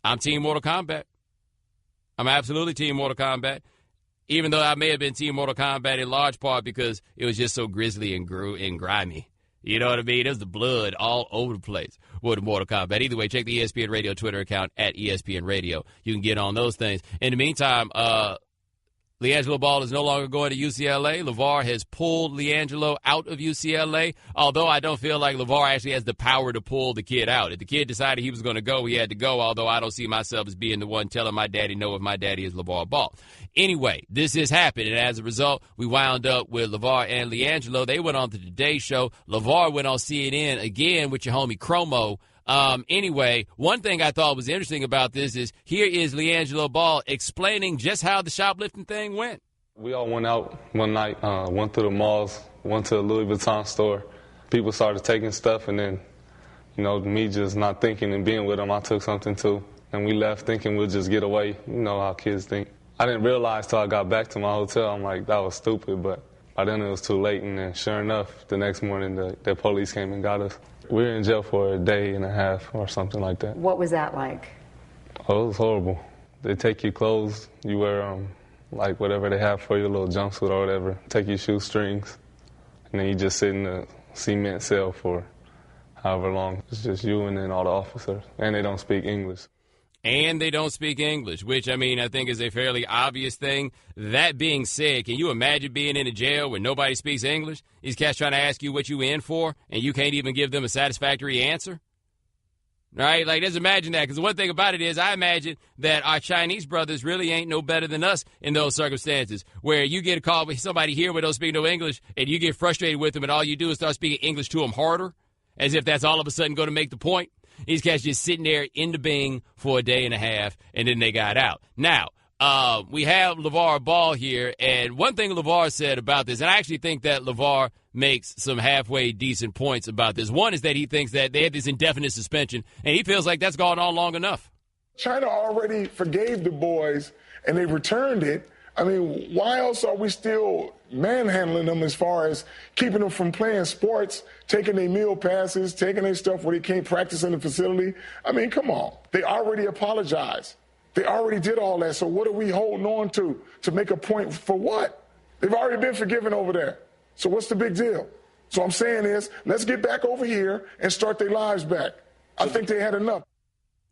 I'm Team Mortal Kombat. I'm absolutely Team Mortal Kombat, even though I may have been Team Mortal Kombat in large part because it was just so grisly and grimy. You know what I mean? There's the blood all over the place with Mortal Kombat. Either way, check the ESPN Radio Twitter account at ESPN Radio. You can get on those things. In the meantime, LiAngleo Ball is no longer going to UCLA. LeVar has pulled LiAngleo out of UCLA, although I don't feel like LeVar actually has the power to pull the kid out. If the kid decided he was going to go, he had to go, although I don't see myself as being the one telling my daddy no if my daddy is LeVar Ball. Anyway, this has happened, and as a result, we wound up with LeVar and LiAngleo. They went on to the Today Show. LeVar went on CNN again with your homie Chromo. Anyway, one thing I thought was interesting about this is here is LiAngleo Ball explaining just how the shoplifting thing went. We all went out one night, went through the malls, went to a Louis Vuitton store. People started taking stuff, and then, me just not thinking and being with them, I took something too. And we left thinking we'll just get away. You know how kids think. I didn't realize till I got back to my hotel. I'm like, that was stupid, but by then it was too late. And then sure enough, the next morning the police came and got us. We were in jail for a day and a half or something like that. What was that like? Oh, it was horrible. They take your clothes, you wear like whatever they have for you, a little jumpsuit or whatever, take your shoestrings, and then you just sit in a cement cell for however long. It's just you and then all the officers, and they don't speak English. And they don't speak English, which, I think is a fairly obvious thing. That being said, can you imagine being in a jail where nobody speaks English? These cats trying to ask you what you in for, and you can't even give them a satisfactory answer? right? Like, just imagine that, because the one thing about it is I imagine that our Chinese brothers really ain't no better than us in those circumstances, where you get a call with somebody here who don't speak no English, and you get frustrated with them, and all you do is start speaking English to them harder, as if that's all of a sudden going to make the point. These cats just sitting there in the Bing for a day and a half, and then they got out. Now, we have LeVar Ball here, and one thing LeVar said about this, and I actually think that LeVar makes some halfway decent points about this. One is that he thinks that they had this indefinite suspension, and he feels like that's gone on long enough. China already forgave the boys, and they returned it. I mean, why else are we still manhandling them as far as keeping them from playing sports, taking their meal passes, taking their stuff where they can't practice in the facility? I mean, come on. They already apologized. They already did all that. So what are we holding on to make a point for what? They've already been forgiven over there. So what's the big deal? So I'm saying is, let's get back over here and start their lives back. I think they had enough.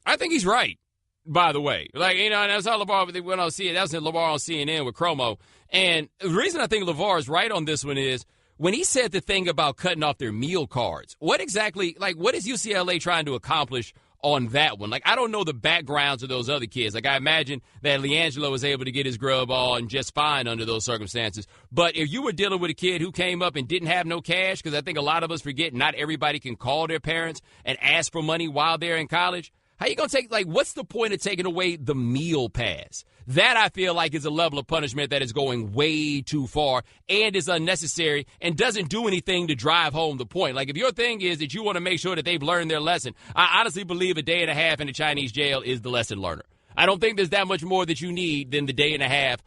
I think he's right, by the way. Like, you know, and that's how LeVar went on CNN. That was LeVar on CNN with Chromo. And the reason I think LeVar is right on this one is when he said the thing about cutting off their meal cards, what exactly, like, what is UCLA trying to accomplish on that one? Like, I don't know the backgrounds of those other kids. Like, I imagine that LiAngleo was able to get his grub on just fine under those circumstances. But if you were dealing with a kid who came up and didn't have no cash, because I think a lot of us forget not everybody can call their parents and ask for money while they're in college, how you going to take, like, what's the point of taking away the meal pass? That, I feel like, is a level of punishment that is going way too far and is unnecessary and doesn't do anything to drive home the point. Like, if your thing is that you want to make sure that they've learned their lesson, I honestly believe a day and a half in a Chinese jail is the lesson learner. I don't think there's that much more that you need than the day and a half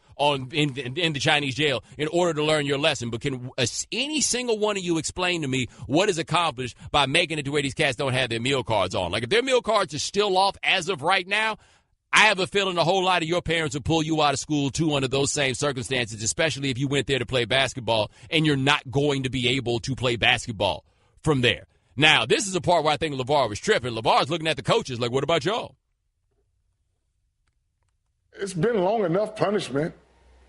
in the Chinese jail in order to learn your lesson. But can any single one of you explain to me what is accomplished by making it to where these cats don't have their meal cards on? Like, if their meal cards are still off as of right now, I have a feeling a whole lot of your parents will pull you out of school, too, under those same circumstances, especially if you went there to play basketball and you're not going to be able to play basketball from there. Now, this is a part where I think LeVar was tripping. LeVar's looking at the coaches like, what about y'all? It's been long enough punishment.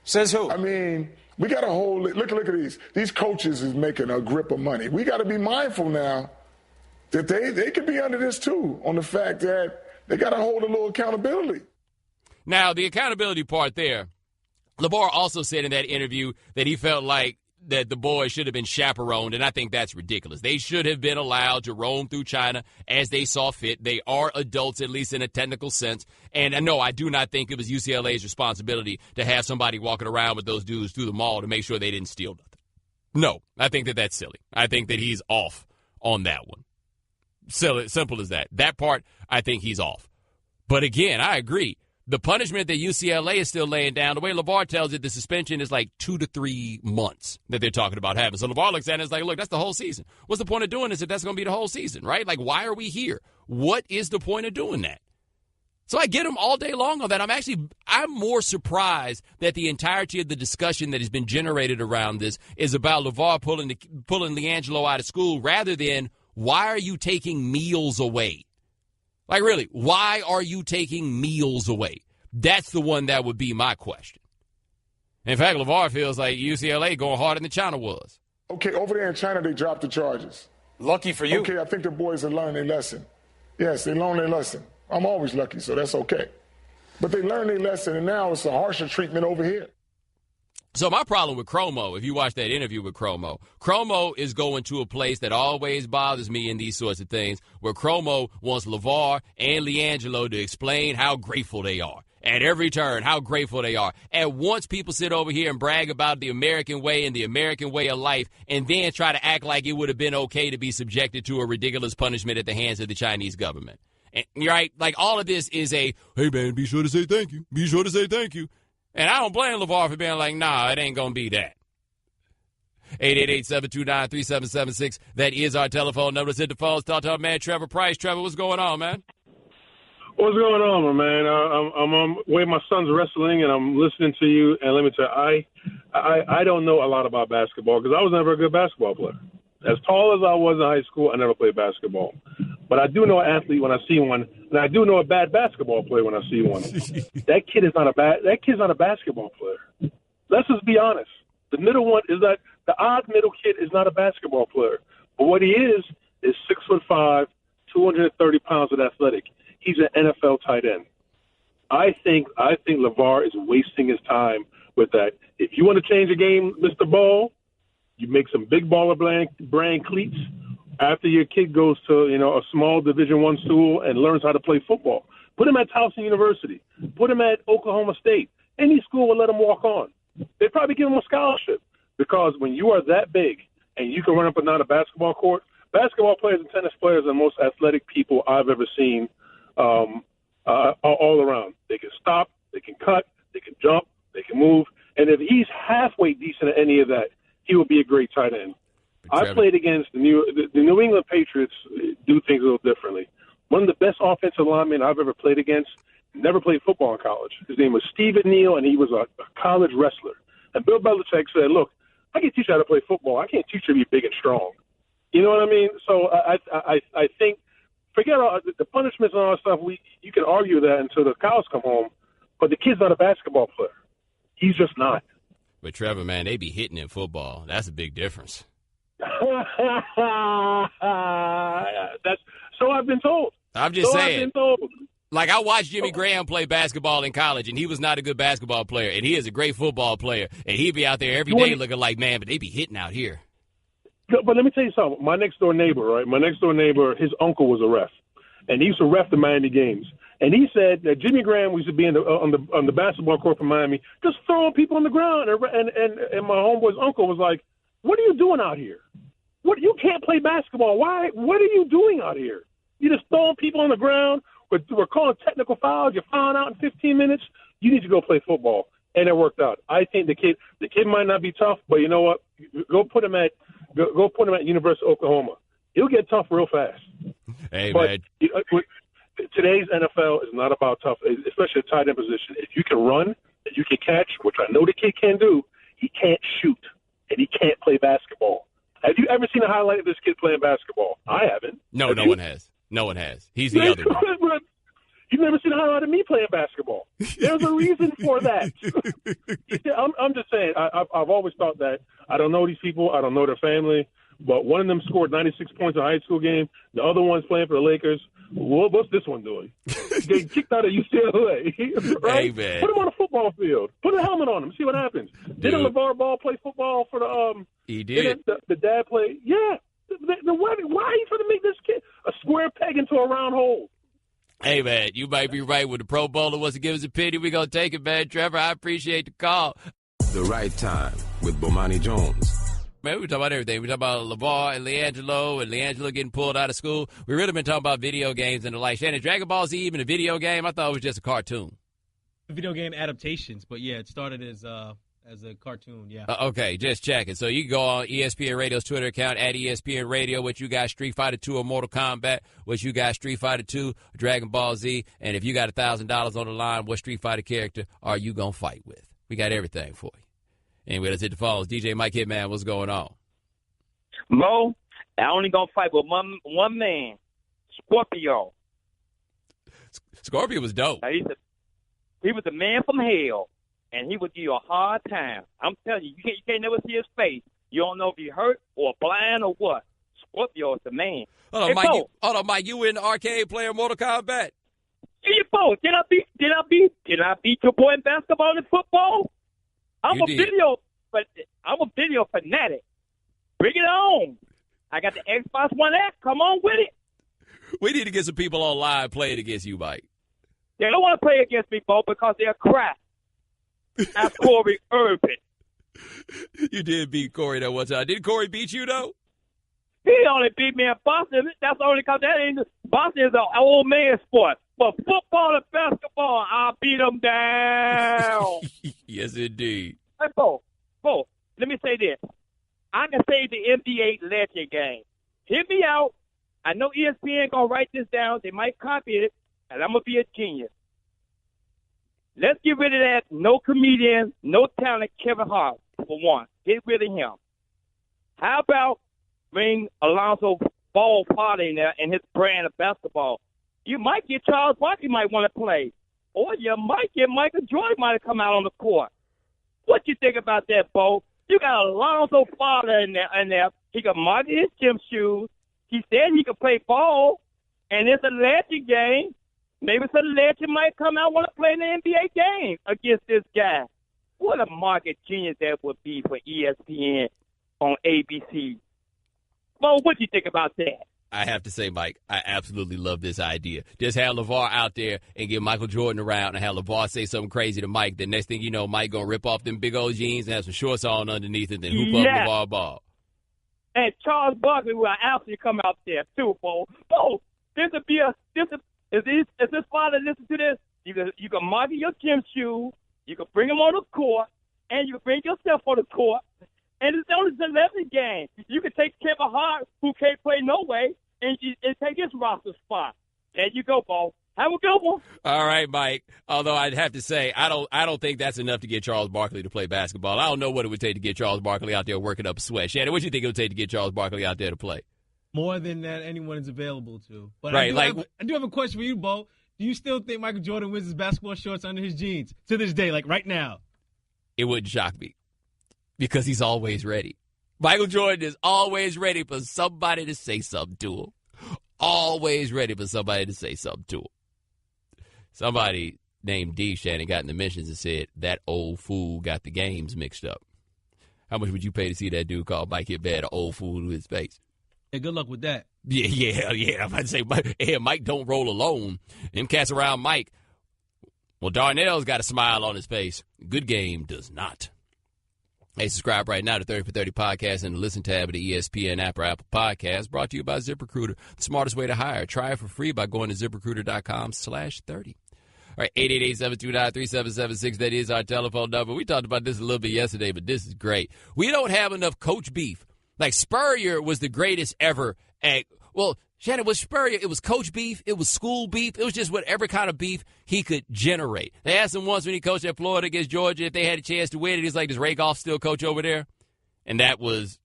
Says who? I mean, we got to hold it. Look at these. These coaches is making a grip of money. We got to be mindful now that they could be under this, too, on the fact that they got to hold a little accountability. Now, the accountability part there, LeVar also said in that interview that he felt like that the boys should have been chaperoned, and I think that's ridiculous. They should have been allowed to roam through China as they saw fit. They are adults, at least in a technical sense. And no, I do not think it was UCLA's responsibility to have somebody walking around with those dudes through the mall to make sure they didn't steal nothing. No, I think that that's silly. I think that he's off on that one. Simple as that. That part, I think he's off. But again, I agree. The punishment that UCLA is still laying down, the way LeVar tells it, the suspension is like 2 to 3 months that they're talking about having. So LeVar looks at it and is like, look, that's the whole season. What's the point of doing this if that's going to be the whole season, right? Like, why are we here? What is the point of doing that? So I get him all day long on that. I'm more surprised that the entirety of the discussion that has been generated around this is about LeVar pulling LiAngleo out of school rather than why are you taking meals away? Like, really, why are you taking meals away? That's the one that would be my question. In fact, LeVar feels like UCLA going harder than China was. Okay, over there in China, they dropped the charges. Lucky for you. Okay, I think the boys have learned their lesson. Yes, they learned their lesson. I'm always lucky, so that's okay. But they learned their lesson, and now it's a harsher treatment over here. So my problem with Chromo, if you watch that interview with Chromo is going to a place that always bothers me in these sorts of things, where Chromo wants LeVar and LiAngleo to explain how grateful they are. At every turn, how grateful they are. And once people sit over here and brag about the American way and the American way of life, and then try to act like it would have been okay to be subjected to a ridiculous punishment at the hands of the Chinese government. And, right? Like, all of this is a, hey, man, be sure to say thank you. Be sure to say thank you. And I don't blame LeVar for being like, nah, it ain't going to be that. 888-729-3776. That is our telephone number. Let's hit the phones. Talk to our man, Trevor Price. Trevor, what's going on, man? What's going on, man? I'm on way my son's wrestling, and I'm listening to you. And let me tell you, I don't know a lot about basketball because I was never a good basketball player. As tall as I was in high school, I never played basketball. But I do know an athlete when I see one, and I do know a bad basketball player when I see one. That kid's not a basketball player. Let's just be honest. The middle one is that the odd middle kid is not a basketball player. But what he is 6'5", 230 pounds of athletic. He's an NFL tight end. I think LeVar is wasting his time with that. If you want to change the game, Mr. Ball, you make some big baller brand cleats after your kid goes to, a small Division I school and learns how to play football. Put him at Towson University. Put him at Oklahoma State. Any school will let him walk on. They'd probably give him a scholarship because when you are that big and you can run up and down a basketball court, basketball players and tennis players are the most athletic people I've ever seen all around. They can stop, they can cut, they can jump, they can move. And if he's halfway decent at any of that, he will be a great tight end. I played against the New England Patriots do things a little differently. One of the best offensive linemen I've ever played against, never played football in college. His name was Stephen Neal, and he was a college wrestler. And Bill Belichick said, look, I can teach you how to play football. I can't teach you to be big and strong. You know what I mean? So I think, forget all the punishments and all that stuff. You can argue that until the cows come home, but the kid's not a basketball player. He's just not. But, Trevor, man, they be hitting in football. That's a big difference. So I've been told. I'm just saying. I've been told. Like, I watched Jimmy Graham play basketball in college, and he was not a good basketball player, and he is a great football player, and he'd be out there every day looking like, man, but they be hitting out here. But let me tell you something. My next-door neighbor, his uncle was a ref, and he used to ref the Miami games. And he said that Jimmy Graham used to be on the basketball court for Miami, just throwing people on the ground. And my homeboy's uncle was like, what are you doing out here? You can't play basketball. Why? What are you doing out here? You're just throwing people on the ground. We're calling technical fouls. You're fouling out in 15 minutes. You need to go play football. And it worked out. I think the kid might not be tough, but you know what? Go put him at University of Oklahoma. He'll get tough real fast. Hey, but man. Today's NFL is not about tough, especially a tight end position. If you can run, if you can catch, which I know the kid can do, he can't shoot, and he can't play basketball. Have you ever seen a highlight of this kid playing basketball? I haven't. No, no one has. No one has. He's the other one. You've never seen a highlight of me playing basketball. There's a reason for that. I'm just saying, I've always thought that. I don't know these people. I don't know their family. But one of them scored 96 points in a high school game. The other one's playing for the Lakers. What's this one doing? They kicked out of UCLA. Right? Hey, man. Put him on a football field. Put a helmet on him. See what happens. Didn't LeVar Ball play football for the He did. The dad play? Yeah. Why are you trying to make this kid a square peg into a round hole? Hey, man, you might be right. When the Pro Bowler wants to give us a pity, we're going to take it, man. Trevor, I appreciate the call. The Right Time with Bomani Jones. Man, we talk about everything. We talk about LeVar and LiAngleo getting pulled out of school. We've really been talking about video games and the like. Shannon, Dragon Ball Z even a video game? I thought it was just a cartoon. Video game adaptations, but yeah, it started as a cartoon, yeah. Okay, just checking. So you can go on ESPN Radio's Twitter account at ESPN Radio, what you got Street Fighter 2 or Mortal Kombat, what you got Street Fighter 2, Dragon Ball Z, and if you got $1,000 on the line, what Street Fighter character are you going to fight with? We got everything for you. Anyway, let's hit the phones. DJ Mike Hitman, what's going on? Mo, I only going to fight with one man, Scorpio. Scorpio was dope. He was a man from hell. And he would give you a hard time. I'm telling you, you can't never see his face. You don't know if he's hurt or blind or what. Scorpio is the man. Hold on, Mike. You in the arcade playing Mortal Kombat? Hey, Bo, did I beat your boy in basketball and football? I'm a video fanatic. Bring it on. I got the Xbox One X. Come on with it. We need to get some people online playing against you, Mike. They don't want to play against me, Bo, because they're crap. That's Corey Urban. You did beat Corey that one time. Did Corey beat you, though? He only beat me in Boston. That's only because Boston is an old man sport. But football and basketball, I'll beat them down. Yes, indeed. Hey, Bo, let me say this. I can say the NBA legend game. Hear me out. I know ESPN going to write this down. They might copy it, and I'm going to be a genius. Let's get rid of that no comedian, no talent Kevin Hart, for one. Get rid of him. How about bring Alonzo Ball part in there and his brand of basketball? You might get Charles Barkley might want to play. Or you might get Michael Jordan might have come out on the court. What you think about that, Bo? You got Alonzo Father in there. He can market his gym shoes. He said he could play ball. and it's a legend game. Maybe some legend might come out and want to play in the NBA game against this guy. What a market genius that would be for ESPN on ABC. Well, what do you think about that? I have to say, Mike, I absolutely love this idea. Just have LeVar out there and get Michael Jordan around and have LeVar say something crazy to Mike. The next thing you know, Mike going to rip off them big old jeans and have some shorts on underneath it and then hoop up LeVar Ball. And Charles Barkley will actually come out there, too, Bo. Oh, this would be is this father listen to this? You can market your gym shoes, you can bring them on the court, and you can bring yourself on the court. And it's only a 11 game. You can take Kevin Hart, who can't play no way, and take his roster spot. There you go, Bo. Have a good one. All right, Mike. Although I'd have to say, I don't think that's enough to get Charles Barkley to play basketball. I don't know what it would take to get Charles Barkley out there working up a sweat. Shannon, what do you think it would take to get Charles Barkley out there to play? More than that anyone is available to. But right, I do have a question for you, Bo. Do you still think Michael Jordan wears his basketball shorts under his jeans to this day, like right now? It wouldn't shock me because he's always ready. Michael Jordan is always ready for somebody to say something to him. Always ready for somebody to say something to him. Somebody named D. Shannon got in the mentions and said, that old fool got the games mixed up. How much would you pay to see that dude call Mike hit bad an old fool to his face? Yeah, good luck with that. Yeah. I'm about to say, Mike don't roll alone. Them cats around Mike. Well, Darnell's got a smile on his face. Good game does not. Hey, subscribe right now to 30 for 30 Podcast in the Listen tab of the ESPN app or Apple Podcasts. Brought to you by ZipRecruiter, the smartest way to hire. Try it for free by going to ZipRecruiter.com/30. All right, 888-729-3776. That is our telephone number. We talked about this a little bit yesterday, but this is great. We don't have enough coach beef. Like, Spurrier was the greatest ever at, well, Shannon, was Spurrier, it was coach beef, it was school beef, it was just whatever kind of beef he could generate. They asked him once when he coached at Florida against Georgia if they had a chance to win it. He's like, does Ray Goff still coach over there? And that was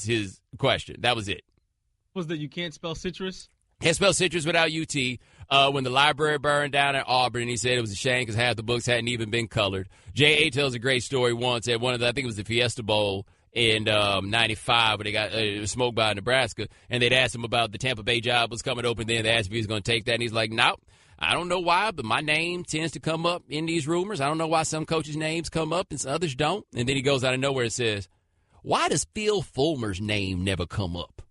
his question. That was it. Was that you can't spell citrus? Can't spell citrus without UT. When the library burned down at Auburn, he said it was a shame because half the books hadn't even been colored. J.A. tells a great story once at one of the, I think it was the Fiesta Bowl in 95 where they got smoked by Nebraska, and they'd asked him about the Tampa Bay job was coming open then. They asked if he was going to take that, and he's like, nope. I don't know why, but my name tends to come up in these rumors. I don't know why some coaches' names come up and others don't. And then he goes out of nowhere and says, why does Phil Fulmer's name never come up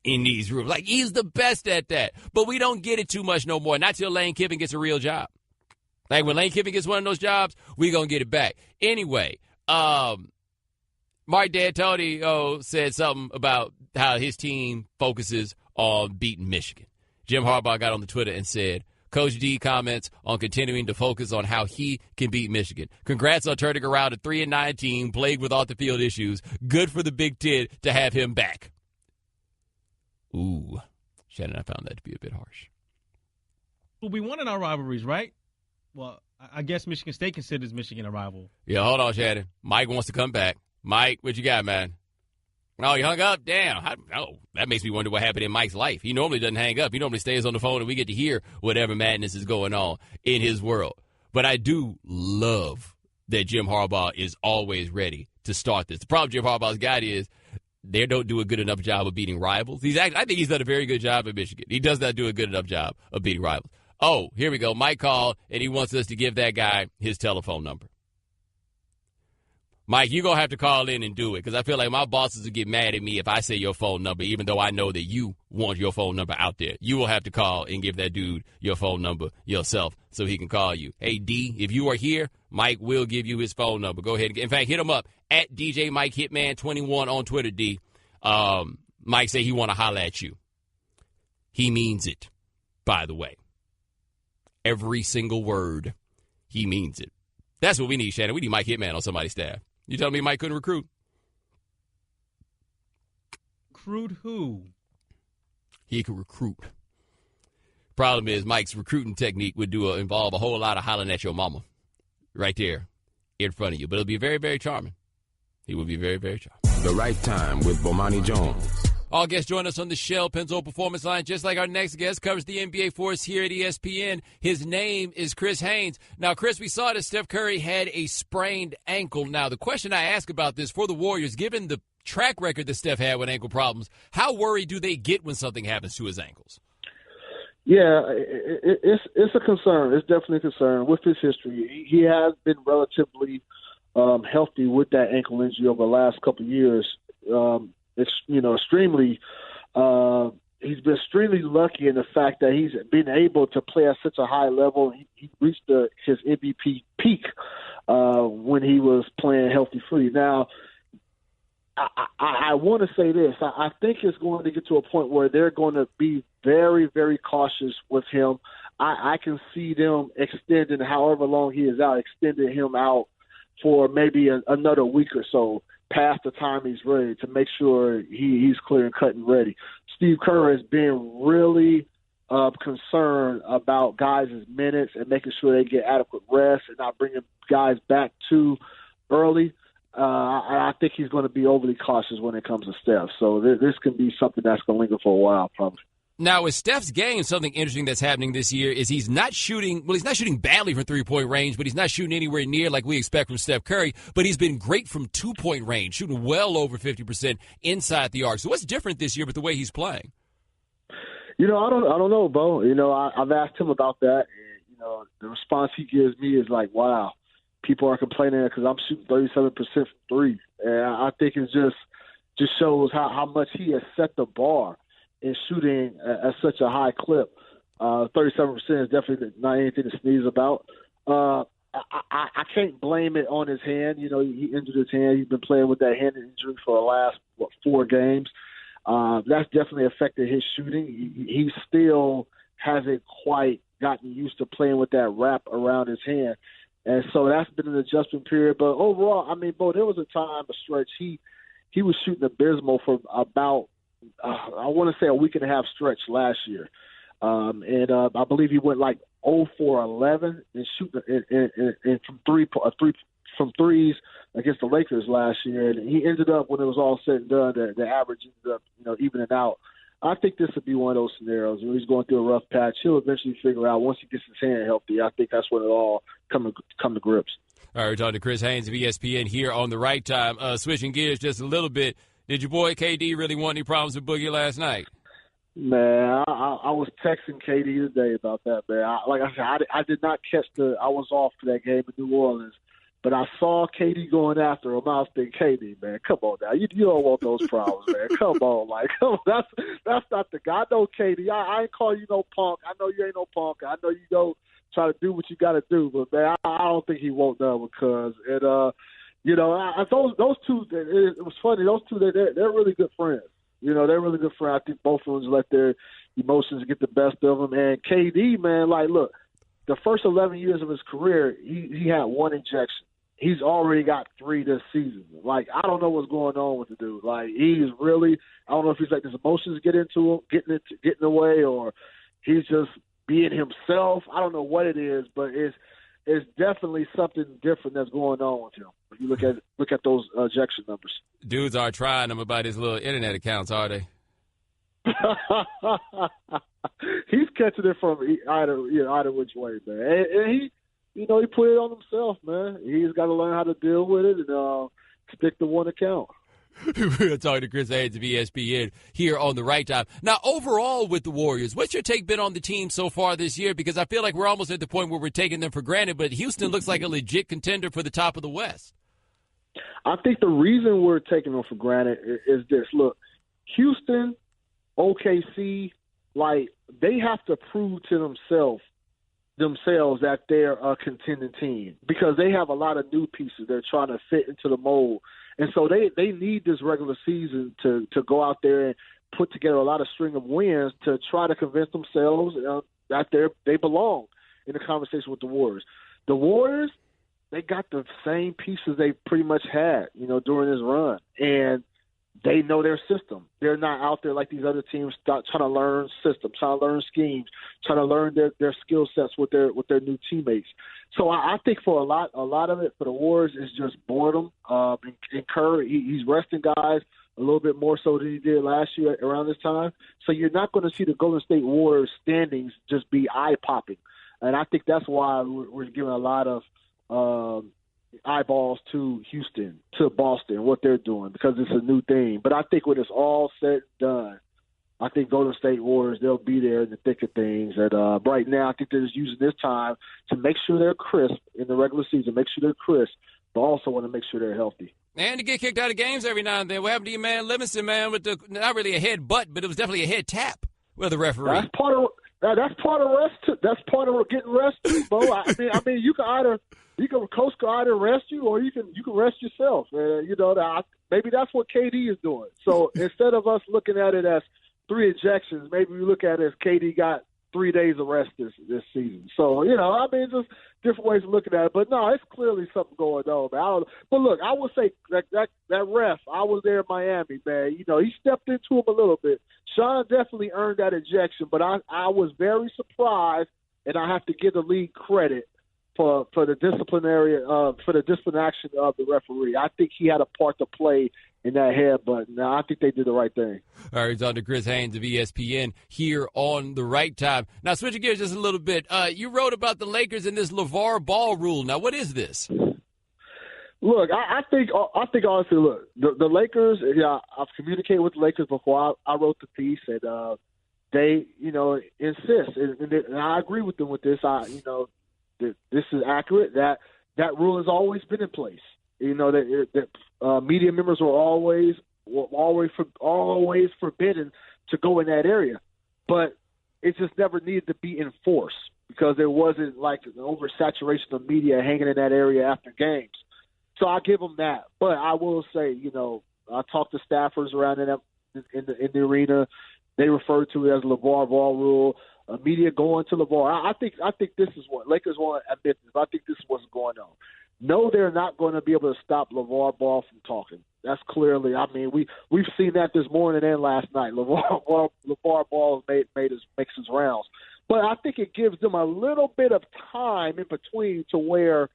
in these rumors? Like, he's the best at that. But we don't get it too much no more. Not till Lane Kiffin gets a real job. Like, when Lane Kiffin gets one of those jobs, we going to get it back. Anyway, Mark D'Antoni said something about how his team focuses on beating Michigan. Jim Harbaugh got on the Twitter and said, Coach D comments on continuing to focus on how he can beat Michigan. Congrats on turning around a 3-9 team plagued with off-the-field issues. Good for the Big Ten to have him back. Ooh, Shannon, I found that to be a bit harsh. Well, we won in our rivalries, right? Well, I guess Michigan State considers Michigan a rival. Yeah, hold on, Shannon. Mike wants to come back. Mike, what you got, man? Oh, you hung up? Damn. That makes me wonder what happened in Mike's life. He normally doesn't hang up. He normally stays on the phone, and we get to hear whatever madness is going on in his world. But I do love that Jim Harbaugh is always ready to start this. The problem Jim Harbaugh's got is they don't do a good enough job of beating rivals. I think he's done a very good job at Michigan. He does not do a good enough job of beating rivals. Oh, here we go. Mike called, and he wants us to give that guy his telephone number. Mike, you're going to have to call in and do it because I feel like my bosses will get mad at me if I say your phone number, even though I know that you want your phone number out there. You will have to call and give that dude your phone number yourself so he can call you. Hey, D, if you are here, Mike will give you his phone number. Go ahead. In fact, hit him up at DJ Mike Hitman 21 on Twitter, D. Mike say he want to holler at you. He means it, by the way. Every single word, he means it. That's what we need, Shannon. We need Mike Hitman on somebody's staff. You telling me Mike couldn't recruit? Recruit who? He could recruit. Problem is, Mike's recruiting technique would involve a whole lot of hollering at your mama right there in front of you. But it'll be very, very charming. He will be very, very charming. The Right Time with Bomani Jones. All guests join us on the Shell Pennzoil Performance Line, just like our next guest covers the NBA for us here at ESPN. His name is Chris Haynes. Now, Chris, we saw that Steph Curry had a sprained ankle. Now, the question I ask about this for the Warriors, given the track record that Steph had with ankle problems, how worried do they get when something happens to his ankles? Yeah, it's a concern. It's definitely a concern with his history. He has been relatively healthy with that ankle injury over the last couple of years. Extremely. He's been extremely lucky in the fact that he's been able to play at such a high level. He reached his MVP peak when he was playing healthy free. Now, I want to say this. I think it's going to get to a point where they're going to be very, very cautious with him. I can see them extending however long he is out, extending him out for maybe another week or so past the time he's ready to make sure he's clear and cut and ready. Steve Kerr has been really concerned about guys' minutes and making sure they get adequate rest and not bringing guys back too early. I think he's going to be overly cautious when it comes to Steph. So this can be something that's going to linger for a while, probably. Now, with Steph's game, something interesting that's happening this year is he's not shooting badly from three-point range, but he's not shooting anywhere near like we expect from Steph Curry, but he's been great from two-point range, shooting well over 50% inside the arc. So what's different this year with the way he's playing? I don't know, Bo. I've asked him about that, and, the response he gives me is like, wow, people are complaining because I'm shooting 37% from three. And I think it just shows how much he has set the bar in shooting at such a high clip. 37% is definitely not anything to sneeze about. I can't blame it on his hand. He injured his hand. He's been playing with that hand injury for the last 4 games. That's definitely affected his shooting. He still hasn't quite gotten used to playing with that wrap around his hand. And so that's been an adjustment period. But overall, Bo, there was a stretch, he was shooting abysmal for about, I want to say, a week and a half stretch last year. And I believe he went like 0 for 11 and shooting and from threes against the Lakers last year. And he ended up, when it was all said and done, the average ended up, evening out. I think this would be one of those scenarios where he's going through a rough patch. He'll eventually figure out, once he gets his hand healthy, I think that's when it'll all come to grips. All right, we're talking to Chris Haynes of ESPN here on The Right Time. Switching gears just a little bit, did your boy KD really want any problems with Boogie last night? Man, I was texting KD today about that, man. Like I said, I did not catch I was off for that game in New Orleans. But I saw KD going after him. I was thinking, KD, man, come on now. You don't want those problems, man. Come on. Come on. That's not the guy. I know KD. I ain't call you no punk. I know you ain't no punk. I know you go try to do what you got to do. But, man, I don't think he won't none because, and, those two, it was funny. Those two, they're really good friends. They're really good friends. I think both of them let their emotions get the best of them. And KD, man, look, the first 11 years of his career, he had 1 injection. He's already got 3 this season. I don't know what's going on with the dude. He's really, I don't know if he's his emotions get into him, getting in the way, or he's just being himself. I don't know what it is, but it's definitely something different that's going on with him. If you look at those ejection numbers. Dudes are trying him about his little internet accounts, are they? He's catching it from either which way, man. And he put it on himself, man. He's got to learn how to deal with it and stick to one account. We're talking to Chris Haynes of ESPN here on The Right Time. Now, overall with the Warriors, what's your take been on the team so far this year? Because I feel like we're almost at the point where we're taking them for granted, but Houston looks like a legit contender for the top of the West. I think the reason we're taking them for granted is this. Look, Houston, OKC, they have to prove to themselves that they're a contending team because they have a lot of new pieces they're trying to fit into the mold. And so they need this regular season to go out there and put together a lot of string of wins to try to convince themselves that they belong in the conversation with the Warriors. The Warriors, they got the same pieces they pretty much had, during this run. And they know their system. They're not out there like these other teams trying to learn systems, trying to learn schemes, trying to learn their skill sets with their new teammates. So I think for a lot of it for the Warriors is just boredom. And Kerr, he's resting guys a little bit more so than he did last year around this time. So you're not going to see the Golden State Warriors standings just be eye-popping. And I think that's why we're giving a lot of eyeballs to Houston, to Boston, what they're doing, because it's a new thing. But I think when it's all said and done, I think Golden State Warriors, they'll be there in the thick of things. And right now, I think they're just using this time to make sure they're crisp in the regular season, make sure they're crisp, but also want to make sure they're healthy. And to get kicked out of games every now and then. What happened to your man Livingston, man, with the not really a head butt, but it was definitely a head tap with the referee. That's part of rest. That's part of getting rest too, Bo. I mean, coach can either rest you or you can rest yourself. Maybe that's what KD is doing. So instead of us looking at it as 3 ejections, maybe we look at it as KD got 3 days of rest this season. So, just different ways of looking at it. But, no, it's clearly something going on, man. But, look, I will say that ref, I was there in Miami, man. He stepped into him a little bit. Sean definitely earned that ejection, but I was very surprised, and I have to give the league credit for the discipline action of the referee. I think he had a part to play in that headbutt. Now, I think they did the right thing. All right, it's on to Chris Haynes of ESPN here on The Right Time. Now, switching gears just a little bit. You wrote about the Lakers and this LeVar Ball rule. Now, what is this? Look, I think honestly, look, the Lakers, I've communicated with the Lakers before I wrote the piece, and they, insist, and I agree with them with this. This is accurate. That rule has always been in place. That media members were always forbidden to go in that area, but it just never needed to be enforced because there wasn't like an oversaturation of media hanging in that area after games. So I give them that. But I will say, I talked to staffers around in the arena. They refer to it as LeVar Ball rule. Media going to LeVar. I think this is what Lakers want to admit this. I think this is what's going on. No, they're not going to be able to stop LeVar Ball from talking. That's clearly. I mean, we've seen that this morning and last night. LeVar Ball makes his rounds, but I think it gives them a little bit of time in between to where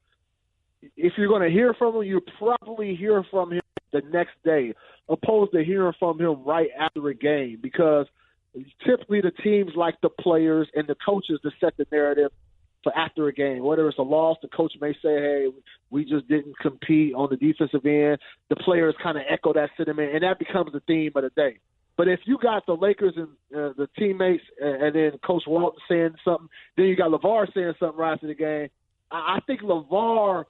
if you're going to hear from him, you probably hear from him the next day, opposed to hearing from him right after a game, because typically the teams like the players and the coaches to set the narrative for after a game. Whether it's a loss, the coach may say, hey, we just didn't compete on the defensive end. The players kind of echo that sentiment, and that becomes the theme of the day. But if you got the Lakers and the teammates and then Coach Walton saying something, then you got LeVar saying something right after the game, I think LeVar,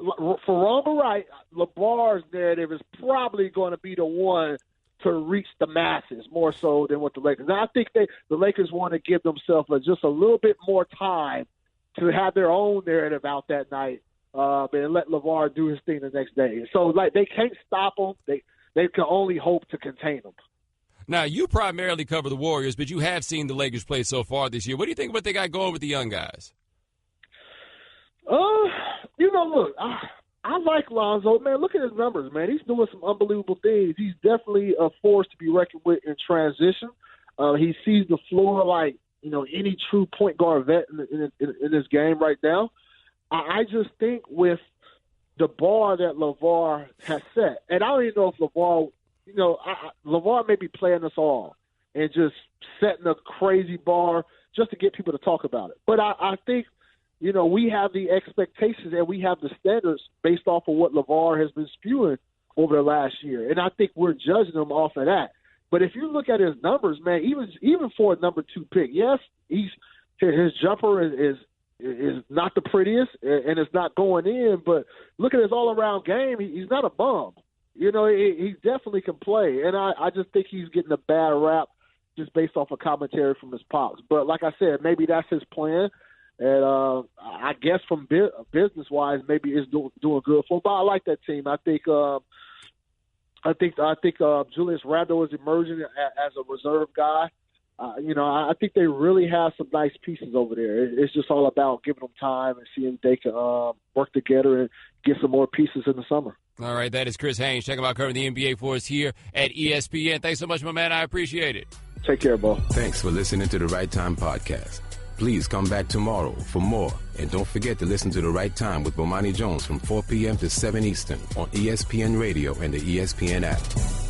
for wrong or right, LeVar's narrative is probably going to be the one to reach the masses more so than what the Lakers. Now, I think the Lakers want to give themselves just a little bit more time to have their own narrative out that night and let LeVar do his thing the next day. So, they can't stop him. They can only hope to contain him. Now, you primarily cover the Warriors, but you have seen the Lakers play so far this year. What do you think of what they got going with the young guys? Look, I like Lonzo. Man, look at his numbers, man. He's doing some unbelievable things. He's definitely a force to be reckoned with in transition. He sees the floor like, any true point guard vet in this game right now. I just think with the bar that LeVar has set, and I don't even know if LeVar, LeVar may be playing us all and just setting a crazy bar just to get people to talk about it. But I think, we have the expectations and we have the standards based off of what LeVar has been spewing over the last year. And I think we're judging him off of that. But if you look at his numbers, man, even for a number 2 pick, yes, his jumper is not the prettiest and it's not going in, but look at his all-around game. He's not a bum. He definitely can play. And I just think he's getting a bad rap just based off of commentary from his pops. But like I said, maybe that's his plan. And I guess from business-wise, maybe it's doing good for him. But I like that team. I think Julius Randle is emerging as a reserve guy. I think they really have some nice pieces over there. It's just all about giving them time and seeing if they can work together and get some more pieces in the summer. All right, that is Chris Haynes. Check him out covering the NBA for us here at ESPN. Thanks so much, my man. I appreciate it. Take care, Bo. Thanks for listening to The Right Time Podcast. Please come back tomorrow for more. And don't forget to listen to The Right Time with Bomani Jones from 4 p.m. to 7 Eastern on ESPN Radio and the ESPN app.